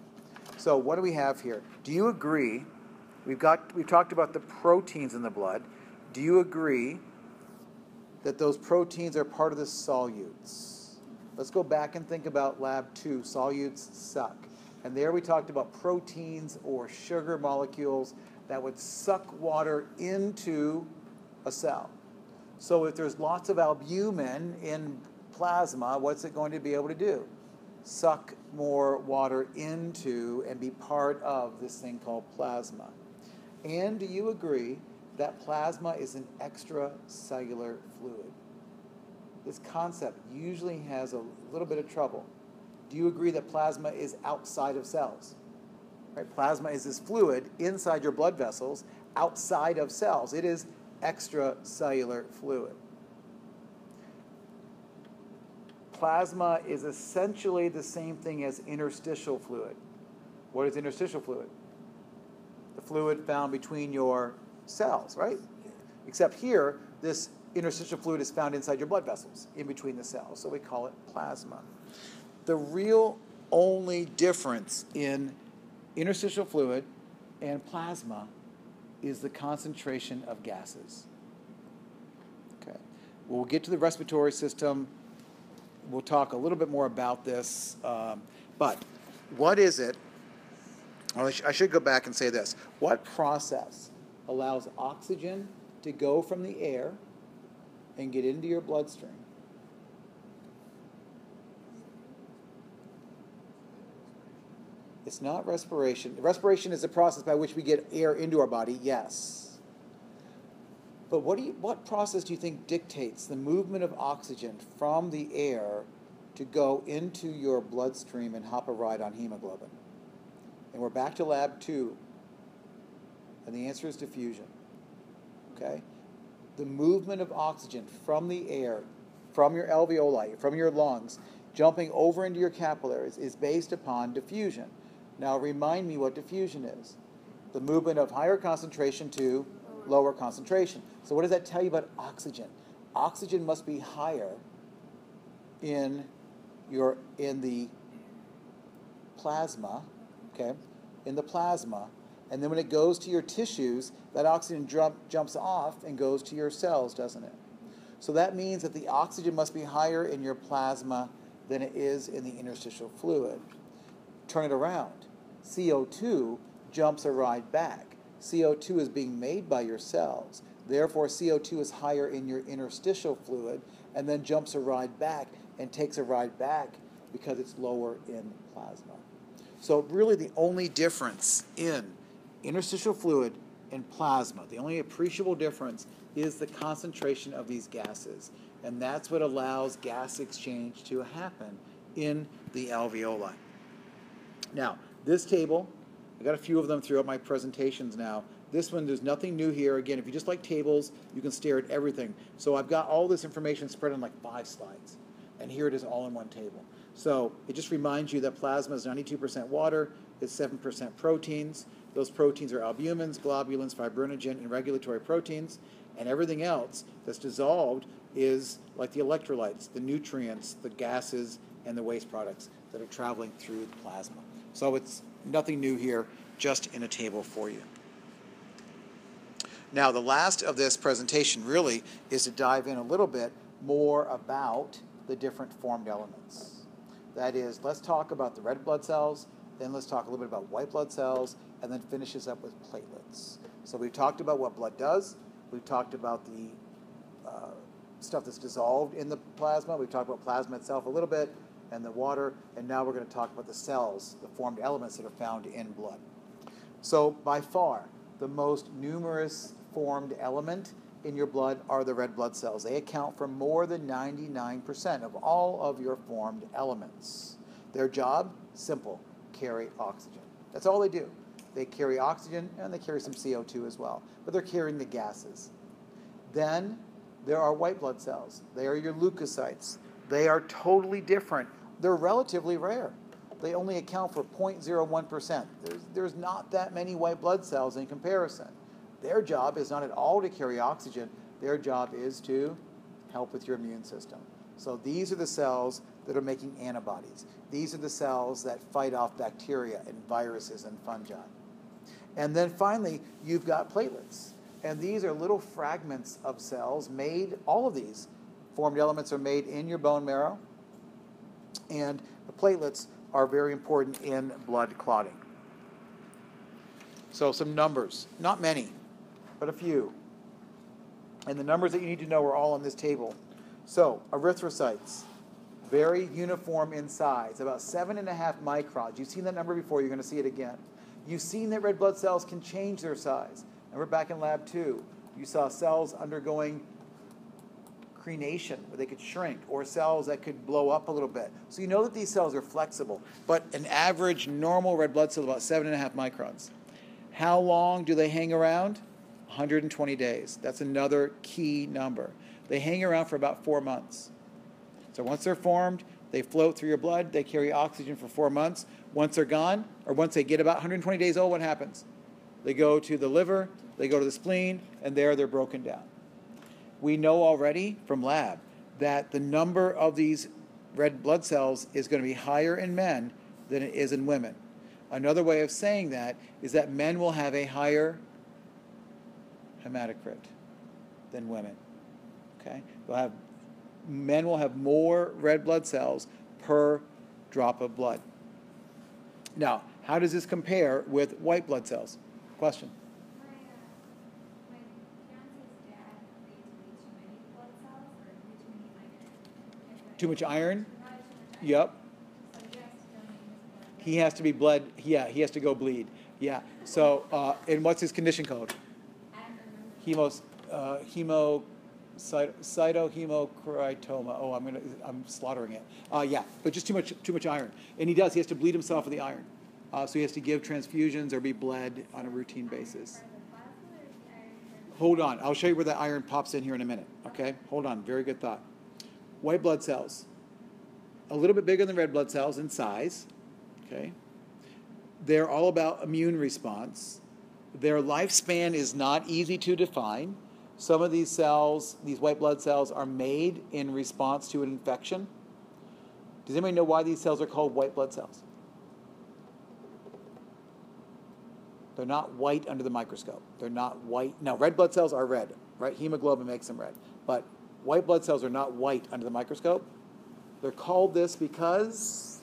So what do we have here? Do you agree? We've talked about the proteins in the blood. Do you agree that those proteins are part of the solutes? Let's go back and think about lab 2. Solutes suck. And there we talked about proteins or sugar molecules that would suck water into a cell. So if there's lots of albumin in plasma, what's it going to be able to do? Suck more water into and be part of this thing called plasma. And do you agree that plasma is an extracellular fluid? This concept usually has a little bit of trouble. Do you agree that plasma is outside of cells? Right? Plasma is this fluid inside your blood vessels, outside of cells. It is extracellular fluid. Plasma is essentially the same thing as interstitial fluid. What is interstitial fluid? The fluid found between your cells, right? Except here, this interstitial fluid is found inside your blood vessels, in between the cells, so we call it plasma. The real only difference in interstitial fluid and plasma is the concentration of gases. Okay. We'll get to the respiratory system. We'll talk a little bit more about this. But what is it? I should go back and say this. What process allows oxygen to go from the air and get into your bloodstream? It's not respiration. Respiration is the process by which we get air into our body, yes. But what process do you think dictates the movement of oxygen from the air to go into your bloodstream and hop a ride on hemoglobin? And we're back to lab 2. And the answer is diffusion. Okay? The movement of oxygen from the air, from your alveoli, from your lungs, jumping over into your capillaries is based upon diffusion. Now remind me what diffusion is. The movement of higher concentration to lower concentration. So what does that tell you about oxygen? Oxygen must be higher in the plasma, okay? In the plasma, and then when it goes to your tissues, that oxygen jumps off and goes to your cells, doesn't it? So that means that the oxygen must be higher in your plasma than it is in the interstitial fluid. Turn it around. CO2 jumps a ride back. CO2 is being made by your cells. Therefore, CO2 is higher in your interstitial fluid and then jumps a ride back and takes a ride back because it's lower in plasma. So really the only difference in interstitial fluid and plasma, the only appreciable difference is the concentration of these gases. And that's what allows gas exchange to happen in the alveoli. Now, this table, I got a few of them throughout my presentations now. This one, there's nothing new here. Again, if you just like tables, you can stare at everything. So I've got all this information spread on like 5 slides. And here it is all in one table. So it just reminds you that plasma is 92% water, it's 7% proteins. Those proteins are albumins, globulins, fibrinogen, and regulatory proteins. And everything else that's dissolved is like the electrolytes, the nutrients, the gases, and the waste products that are traveling through the plasma. So it's nothing new here, just in a table for you. Now, the last of this presentation really is to dive in a little bit more about the different formed elements. That is, let's talk about the red blood cells, then let's talk a little bit about white blood cells, and then finish this up with platelets. So we've talked about what blood does. We've talked about the stuff that's dissolved in the plasma. We've talked about plasma itself a little bit, and the water, and now we're going to talk about the cells, the formed elements that are found in blood. So by far, the most numerous formed element in your blood are the red blood cells. They account for more than 99% of all of your formed elements. Their job, simple, carry oxygen. That's all they do. They carry oxygen, and they carry some CO2 as well, but they're carrying the gases. Then there are white blood cells. They are your leukocytes. They are totally different. They're relatively rare. They only account for 0.01%. There's not that many white blood cells in comparison. Their job is not at all to carry oxygen. Their job is to help with your immune system. So these are the cells that are making antibodies. These are the cells that fight off bacteria and viruses and fungi. And then finally, you've got platelets. And these are little fragments of cells made, all of these formed elements are made in your bone marrow. And the platelets are very important in blood clotting. So some numbers, not many, but a few. And the numbers that you need to know are all on this table. So, erythrocytes, very uniform in size, about 7.5 microns. You've seen that number before, you're going to see it again. You've seen that red blood cells can change their size. And we're back in lab 2. You saw cells undergoing crenation, where they could shrink, or cells that could blow up a little bit. So you know that these cells are flexible. But an average normal red blood cell is about 7.5 microns. How long do they hang around? 120 days. That's another key number. They hang around for about 4 months. So once they're formed, they float through your blood, they carry oxygen for 4 months. Once they're gone, or once they get about 120 days old, what happens? They go to the liver, they go to the spleen, and there they're broken down. We know already from lab that the number of these red blood cells is going to be higher in men than it is in women. Another way of saying that is that men will have a higher hematocrit than women. Okay? Men will have more red blood cells per drop of blood. Now, how does this compare with white blood cells? Question. My fiance's dad needs way too many blood cells or way too many iron. Too much iron? Probably too much iron. Yep. So he has to donate his blood. He has to be bled. Yeah, he has to go bleed. Yeah. So, and what's his condition code? I don't remember. Cytohemochromatoma. Oh, I'm slaughtering it. Yeah, but just too much iron. And he has to bleed himself of the iron. So he has to give transfusions or be bled on a routine basis. Hold on. I'll show you where the iron pops in here in a minute. Okay? Hold on. Very good thought. White blood cells. A little bit bigger than red blood cells in size. Okay? They're all about immune response. Their lifespan is not easy to define. Some of these cells, these white blood cells, are made in response to an infection. Does anybody know why these cells are called white blood cells? They're not white under the microscope. They're not white. Now, red blood cells are red, right? Hemoglobin makes them red. But white blood cells are not white under the microscope. They're called this because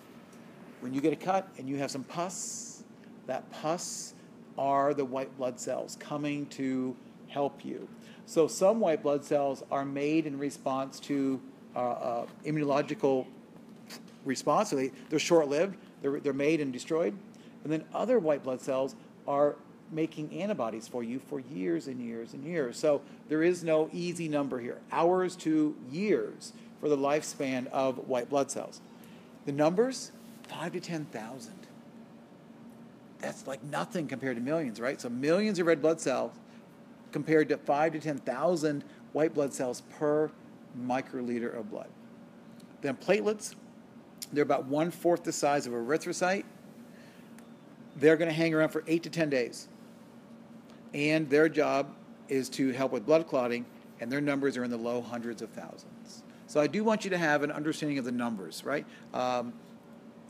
when you get a cut and you have some pus, that pus are the white blood cells coming to help you. So some white blood cells are made in response to immunological response. So they're short-lived. They're made and destroyed. And then other white blood cells are making antibodies for you for years and years and years. So there is no easy number here. Hours to years for the lifespan of white blood cells. The numbers, 5 to 10,000. That's like nothing compared to millions, right? So millions of red blood cells compared to 5 to 10,000 white blood cells per microliter of blood. Then platelets, they're about 1/4 the size of erythrocyte. They're going to hang around for 8 to 10 days. And their job is to help with blood clotting, and their numbers are in the low hundreds of thousands. So I do want you to have an understanding of the numbers, right?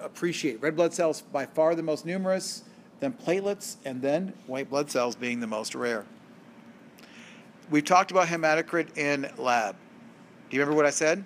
Appreciate red blood cells by far the most numerous, then platelets, and then white blood cells being the most rare. We talked about hematocrit in lab. Do you remember what I said?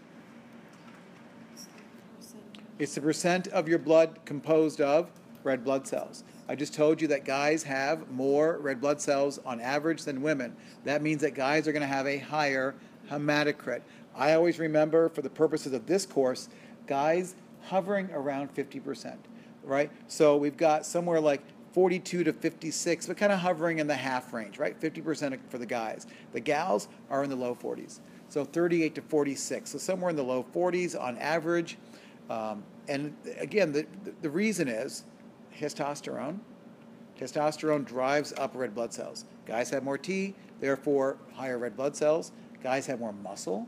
It's the percent of your blood composed of red blood cells. I just told you that guys have more red blood cells on average than women. That means that guys are going to have a higher hematocrit. I always remember, for the purposes of this course, guys hovering around 50%, right? So we've got somewhere like 42 to 56, but kind of hovering in the half range, right? 50% for the guys. The gals are in the low 40s. So 38 to 46. So somewhere in the low 40s on average. And again, the reason is testosterone. Testosterone drives up red blood cells. Guys have more T, therefore higher red blood cells. Guys have more muscle.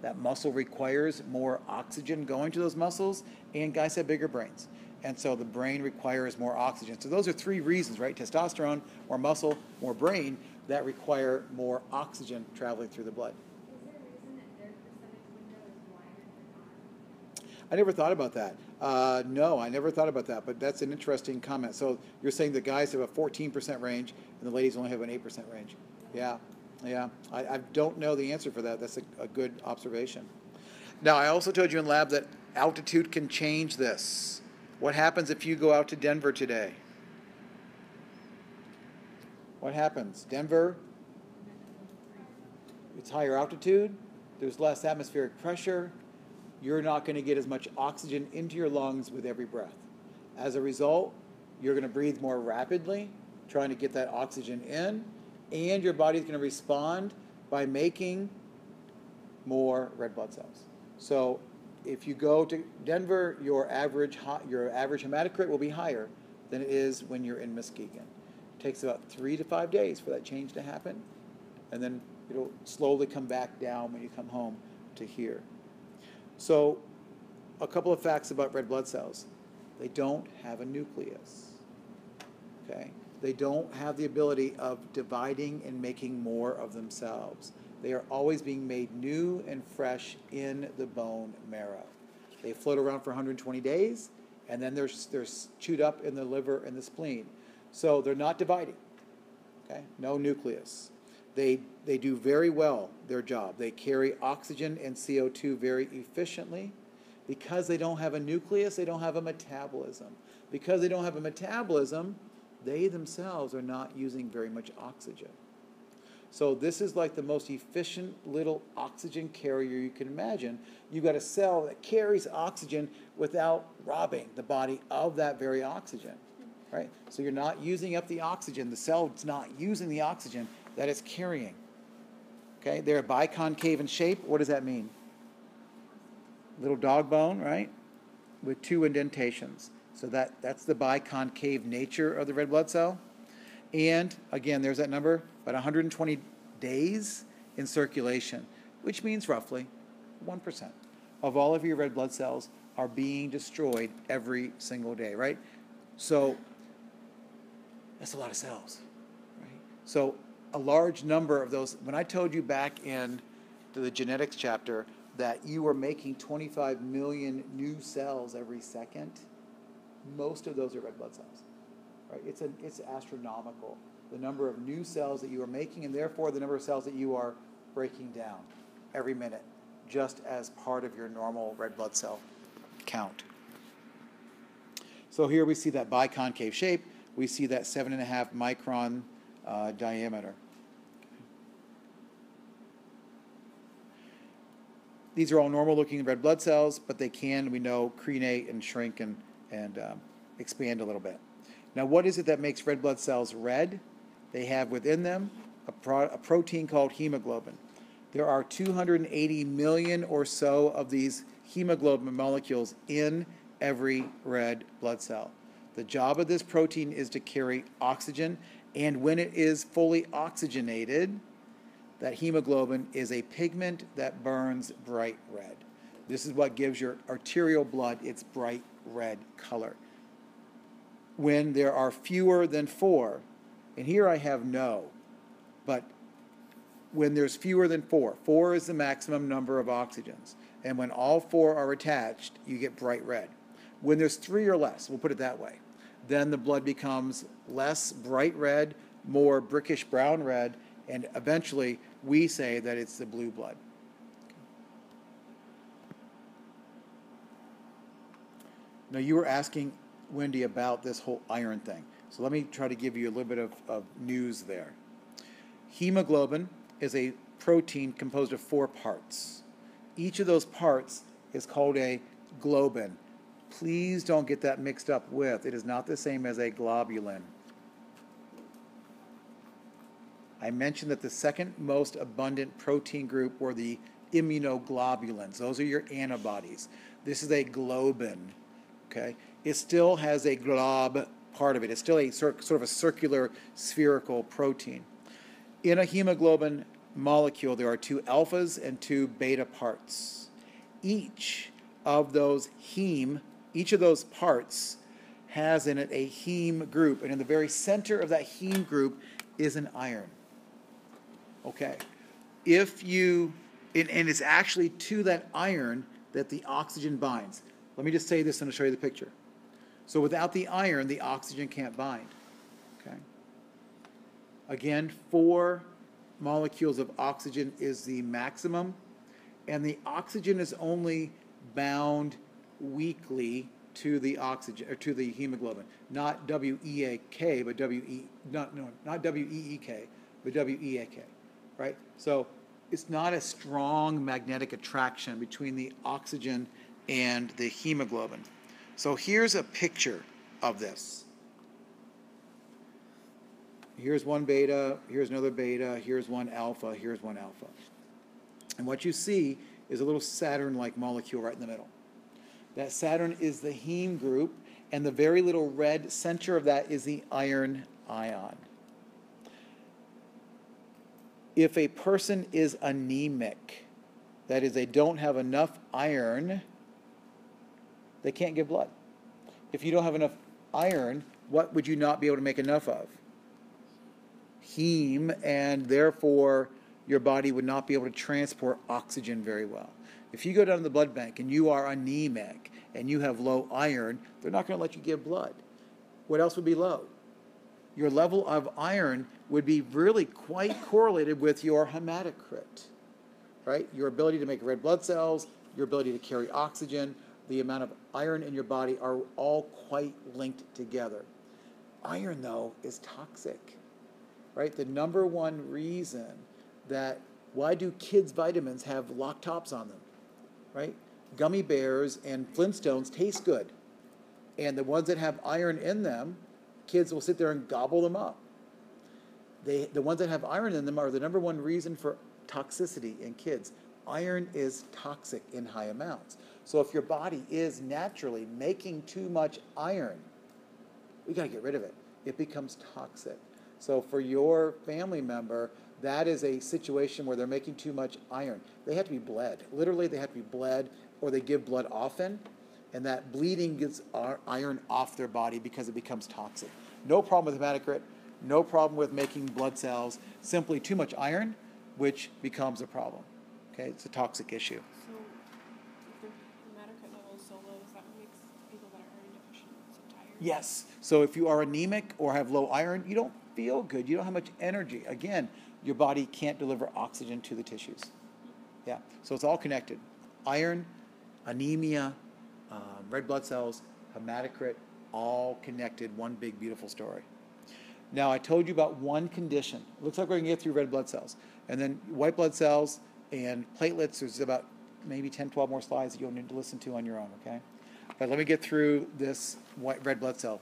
That muscle requires more oxygen going to those muscles. And guys have bigger brains. And so the brain requires more oxygen. So those are 3 reasons, right? Testosterone, more muscle, more brain, that require more oxygen traveling through the blood. Is there a reason that their percentage window is wider than ours? I never thought about that. No, I never thought about that, but that's an interesting comment. So you're saying the guys have a 14% range and the ladies only have an 8% range. Yeah. I don't know the answer for that. That's a good observation. Now, I also told you in lab that altitude can change this. What happens if you go out to Denver today? What happens? Denver? it's higher altitude, there's less atmospheric pressure, you're not going to get as much oxygen into your lungs with every breath. As a result, you're going to breathe more rapidly, trying to get that oxygen in, and your body's going to respond by making more red blood cells. So if you go to Denver, your average hematocrit will be higher than it is when you're in Muskegon. It takes about 3 to 5 days for that change to happen, and then it'll slowly come back down when you come home to here. So a couple of facts about red blood cells. They don't have a nucleus. Okay? They don't have the ability of dividing and making more of themselves. They are always being made new and fresh in the bone marrow. They float around for 120 days, and then they're chewed up in the liver and the spleen. So they're not dividing. Okay? No nucleus. They do very well their job. They carry oxygen and CO2 very efficiently. Because they don't have a nucleus, they don't have a metabolism. Because they don't have a metabolism, they themselves are not using very much oxygen. So this is like the most efficient little oxygen carrier you can imagine. You've got a cell that carries oxygen without robbing the body of that very oxygen, right? So you're not using up the oxygen. The cell's not using the oxygen that it's carrying. Okay, they're biconcave in shape. What does that mean? Little dog bone, right? With 2 indentations. So that's the biconcave nature of the red blood cell. And again, there's that number, about 120 days in circulation, which means roughly 1% of all of your red blood cells are being destroyed every single day, right? So that's a lot of cells, right? So a large number of those, when I told you back in the genetics chapter that you were making 25 million new cells every second, most of those are red blood cells. Right? It's astronomical, the number of new cells that you are making, and therefore the number of cells that you are breaking down every minute, just as part of your normal red blood cell count. So here we see that biconcave shape. We see that 7.5 micron diameter. These are all normal-looking red blood cells, but they can, we know, crenate and shrink and expand a little bit. Now, what is it that makes red blood cells red? They have within them a protein called hemoglobin. There are 280 million or so of these hemoglobin molecules in every red blood cell. The job of this protein is to carry oxygen, and when it is fully oxygenated, that hemoglobin is a pigment that burns bright red. This is what gives your arterial blood its bright red color. When there are fewer than 4, and here I have no, but when there's fewer than 4, 4 is the maximum number of oxygens, and when all 4 are attached, you get bright red. When there's 3 or less, we'll put it that way, then the blood becomes less bright red, more brickish brown red, and eventually we say that it's the blue blood. Now you were asking Wendy about this whole iron thing. So let me try to give you a little bit of news there. Hemoglobin is a protein composed of 4 parts. Each of those parts is called a globin. Please don't get that mixed up with. It is not the same as a globulin. I mentioned that the second most abundant protein group were the immunoglobulins. Those are your antibodies. This is a globin. Okay? It still has a glob part of it. It's still a sort of a circular spherical protein. In a hemoglobin molecule, there are 2 alphas and 2 beta parts. Each of those parts has in it a heme group, and in the very center of that heme group is an iron. Okay, and it's actually to that iron that the oxygen binds. Let me just say this and I'll show you the picture. So without the iron, the oxygen can't bind. Okay. Again, 4 molecules of oxygen is the maximum, and the oxygen is only bound weakly to the oxygen or to the hemoglobin, not WEAK, but not WEEK, but WEAK, right? So it's not a strong magnetic attraction between the oxygen and the hemoglobin. So here's a picture of this. Here's one beta, here's another beta, here's one alpha, here's one alpha. And what you see is a little Saturn-like molecule right in the middle. That Saturn is the heme group, and the very little red center of that is the iron ion. If a person is anemic, that is, they don't have enough iron, they can't give blood. If you don't have enough iron, what would you not be able to make enough of? Heme, and therefore your body would not be able to transport oxygen very well. If you go down to the blood bank and you are anemic and you have low iron, they're not going to let you give blood. What else would be low? Your level of iron would be really quite correlated with your hematocrit, right? Your ability to make red blood cells, your ability to carry oxygen, the amount of iron in your body are all quite linked together. Iron, though, is toxic, right? The number one reason that why do kids' vitamins have lock tops on them, right? Gummy bears and Flintstones taste good. And the ones that have iron in them, kids will sit there and gobble them up. The ones that have iron in them are the number one reason for toxicity in kids. Iron is toxic in high amounts. So if your body is naturally making too much iron, we got to get rid of it. It becomes toxic. So for your family member, that is a situation where they're making too much iron. They have to be bled. Literally, they have to be bled, or they give blood often, and that bleeding gets iron off their body because it becomes toxic. No problem with hematocrit, no problem with making blood cells, simply too much iron, which becomes a problem. Okay, it's a toxic issue. So, if the hematocrit level is so low, is that what makes people that are iron deficient so tired? Yes. So if you are anemic or have low iron, you don't feel good. You don't have much energy. Again, your body can't deliver oxygen to the tissues. Yeah. So it's all connected. Iron, anemia, red blood cells, hematocrit, all connected. One big, beautiful story. Now, I told you about one condition. It looks like we're going to get through red blood cells. And then white blood cells and platelets, there's about maybe 10, 12 more slides that you'll need to listen to on your own, okay? But let me get through this red blood cell.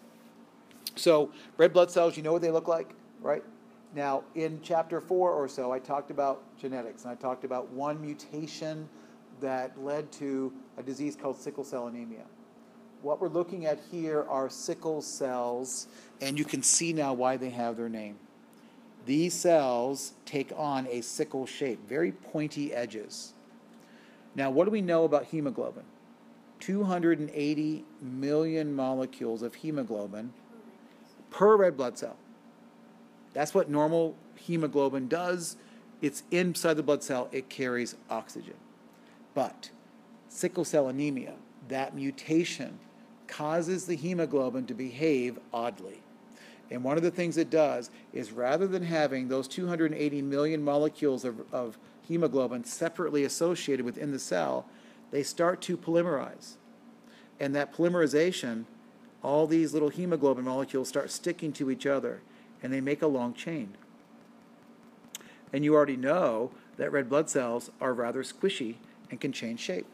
So red blood cells, you know what they look like, right? Now, in chapter 4 or so, I talked about genetics, and I talked about one mutation that led to a disease called sickle cell anemia. What we're looking at here are sickle cells, and you can see now why they have their name. These cells take on a sickle shape, very pointy edges. Now, what do we know about hemoglobin? 280 million molecules of hemoglobin per red blood cell. That's what normal hemoglobin does. It's inside the blood cell. It carries oxygen. But sickle cell anemia, that mutation, causes the hemoglobin to behave oddly. And one of the things it does is rather than having those 280 million molecules of hemoglobin separately associated within the cell, they start to polymerize. And that polymerization, all these little hemoglobin molecules start sticking to each other, and they make a long chain. And you already know that red blood cells are rather squishy and can change shape.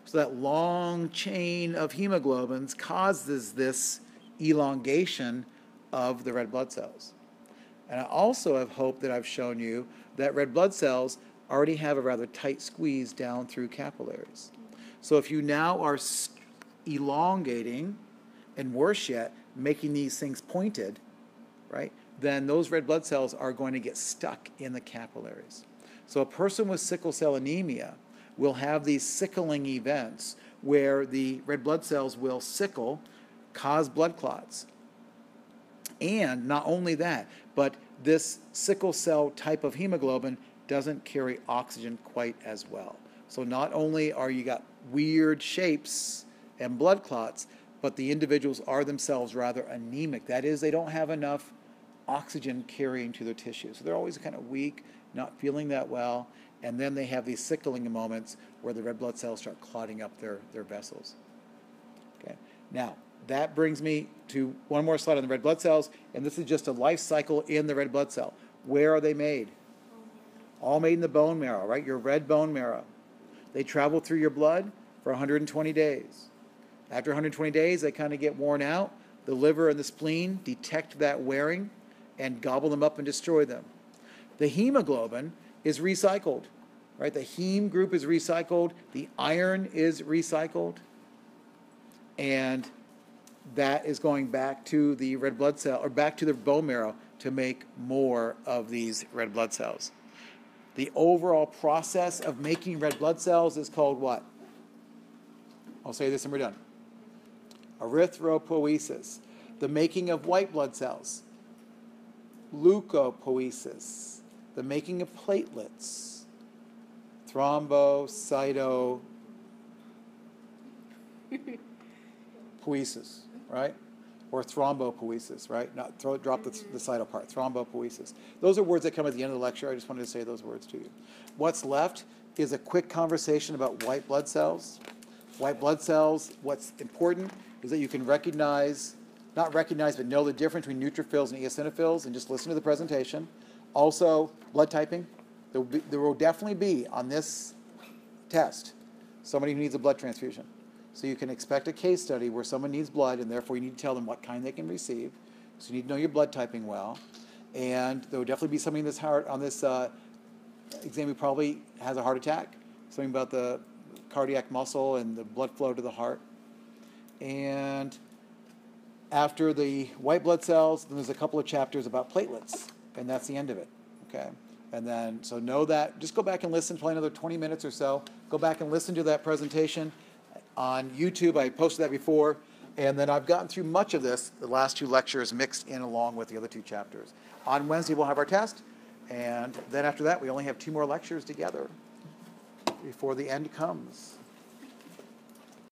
So that long chain of hemoglobins causes this elongation of the red blood cells. And I also have hope that I've shown you that red blood cells already have a rather tight squeeze down through capillaries. So if you now are elongating, and worse yet, making these things pointed, right, then those red blood cells are going to get stuck in the capillaries. So a person with sickle cell anemia will have these sickling events where the red blood cells will sickle, cause blood clots. And not only that, but this sickle cell type of hemoglobin doesn't carry oxygen quite as well. So not only are you got weird shapes and blood clots, but the individuals are themselves rather anemic. That is, they don't have enough oxygen carrying to their tissue. So they're always kind of weak, not feeling that well, and then they have these sickling moments where the red blood cells start clotting up their vessels. Okay. Now, that brings me to one more slide on the red blood cells, and this is just a life cycle in the red blood cell. Where are they made? all made in the bone marrow, right? Your red bone marrow. They travel through your blood for 120 days. After 120 days, they kind of get worn out. The liver and the spleen detect that wearing and gobble them up and destroy them. The hemoglobin is recycled, right? The heme group is recycled. The iron is recycled. And that is going back to the red blood cell, or back to the bone marrow to make more of these red blood cells. The overall process of making red blood cells is called what? I'll say this and we're done. Erythropoiesis. The making of white blood cells. Leukopoiesis. The making of platelets. Thrombocytopoiesis. Right? Or thrombopoiesis, right? Not drop the cyto part. Thrombopoiesis. Those are words that come at the end of the lecture. I just wanted to say those words to you. What's left is a quick conversation about white blood cells. White blood cells, what's important is that you can recognize, not recognize, but know the difference between neutrophils and eosinophils, and just listen to the presentation. Also, blood typing. There will definitely be, on this test, somebody who needs a blood transfusion. So you can expect a case study where someone needs blood, and therefore you need to tell them what kind they can receive. So you need to know your blood typing well. And there will definitely be somebody on this exam who probably has a heart attack, something about the cardiac muscle and the blood flow to the heart. And after the white blood cells, then there's a couple of chapters about platelets, and that's the end of it. Okay? And then, so know that. Just go back and listen, probably another 20 minutes or so. Go back and listen to that presentation. On YouTube, I posted that before, and then I've gotten through much of this, the last two lectures mixed in along with the other two chapters. On Wednesday, we'll have our test, and then after that, we only have 2 more lectures together before the end comes.